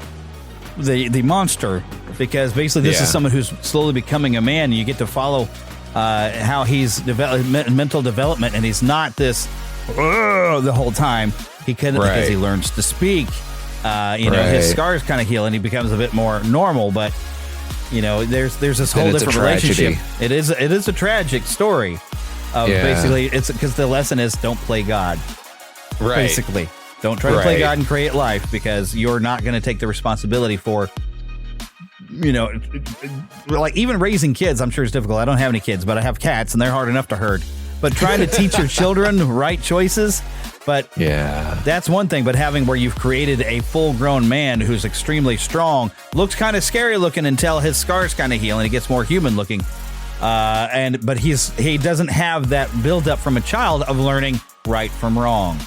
the monster because basically this is someone who's slowly becoming a man. And you get to follow how he's mental development, and he's not this the whole time. He couldn't because he learns to speak. His scars kind of heal and he becomes a bit more normal. But there's this whole different relationship. It is a tragic story. Basically, it's because the lesson is don't play God. Right. Basically, don't try to play God and create life because you're not going to take the responsibility for. Like even raising kids, I'm sure is difficult. I don't have any kids, but I have cats and they're hard enough to herd. But trying to teach your children right choices, that's one thing. But having where you've created a full-grown man who's extremely strong, looks kind of scary looking until his scars kind of heal and he gets more human looking. But he doesn't have that build-up from a child of learning right from wrong.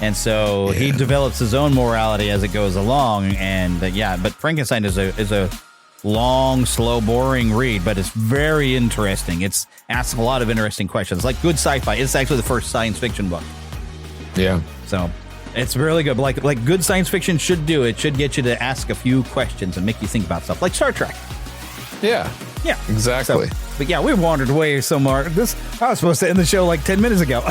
And so he develops his own morality as it goes along. And but Frankenstein is a long, slow, boring read, but it's very interesting. It's asks a lot of interesting questions, like good sci-fi. It's actually the first science fiction book. Yeah. So it's really good. Like good science fiction should do. It should get you to ask a few questions and make you think about stuff, like Star Trek. Yeah. Yeah. Exactly. But we've wandered away somewhere. I was supposed to end the show like 10 minutes ago.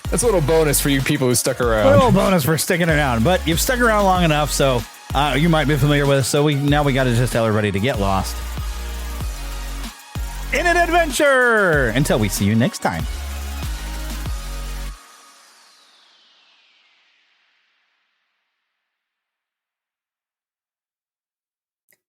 That's a little bonus for you people who stuck around. A little bonus for sticking around, but you've stuck around long enough, so you might be familiar with us. So we got to just tell everybody to get lost in an adventure until we see you next time.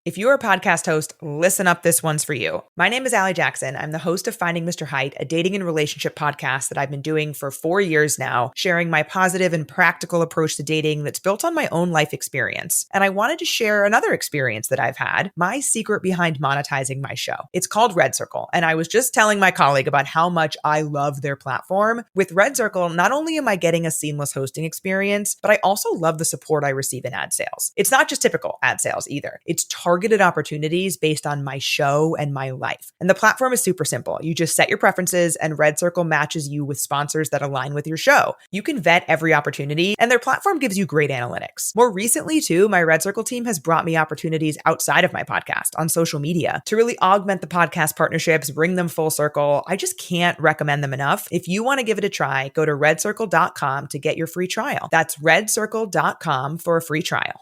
If you're a podcast host, listen up, this one's for you. My name is Allie Jackson. I'm the host of Finding Mr. Height, a dating and relationship podcast that I've been doing for 4 years now, sharing my positive and practical approach to dating that's built on my own life experience. And I wanted to share another experience that I've had, my secret behind monetizing my show. It's called Red Circle, and I was just telling my colleague about how much I love their platform. With Red Circle, not only am I getting a seamless hosting experience, but I also love the support I receive in ad sales. It's not just typical ad sales either. It's targeted opportunities based on my show and my life. And the platform is super simple. You just set your preferences and Red Circle matches you with sponsors that align with your show. You can vet every opportunity and their platform gives you great analytics. More recently too, my Red Circle team has brought me opportunities outside of my podcast on social media to really augment the podcast partnerships, bring them full circle. I just can't recommend them enough. If you want to give it a try, go to redcircle.com to get your free trial. That's redcircle.com for a free trial.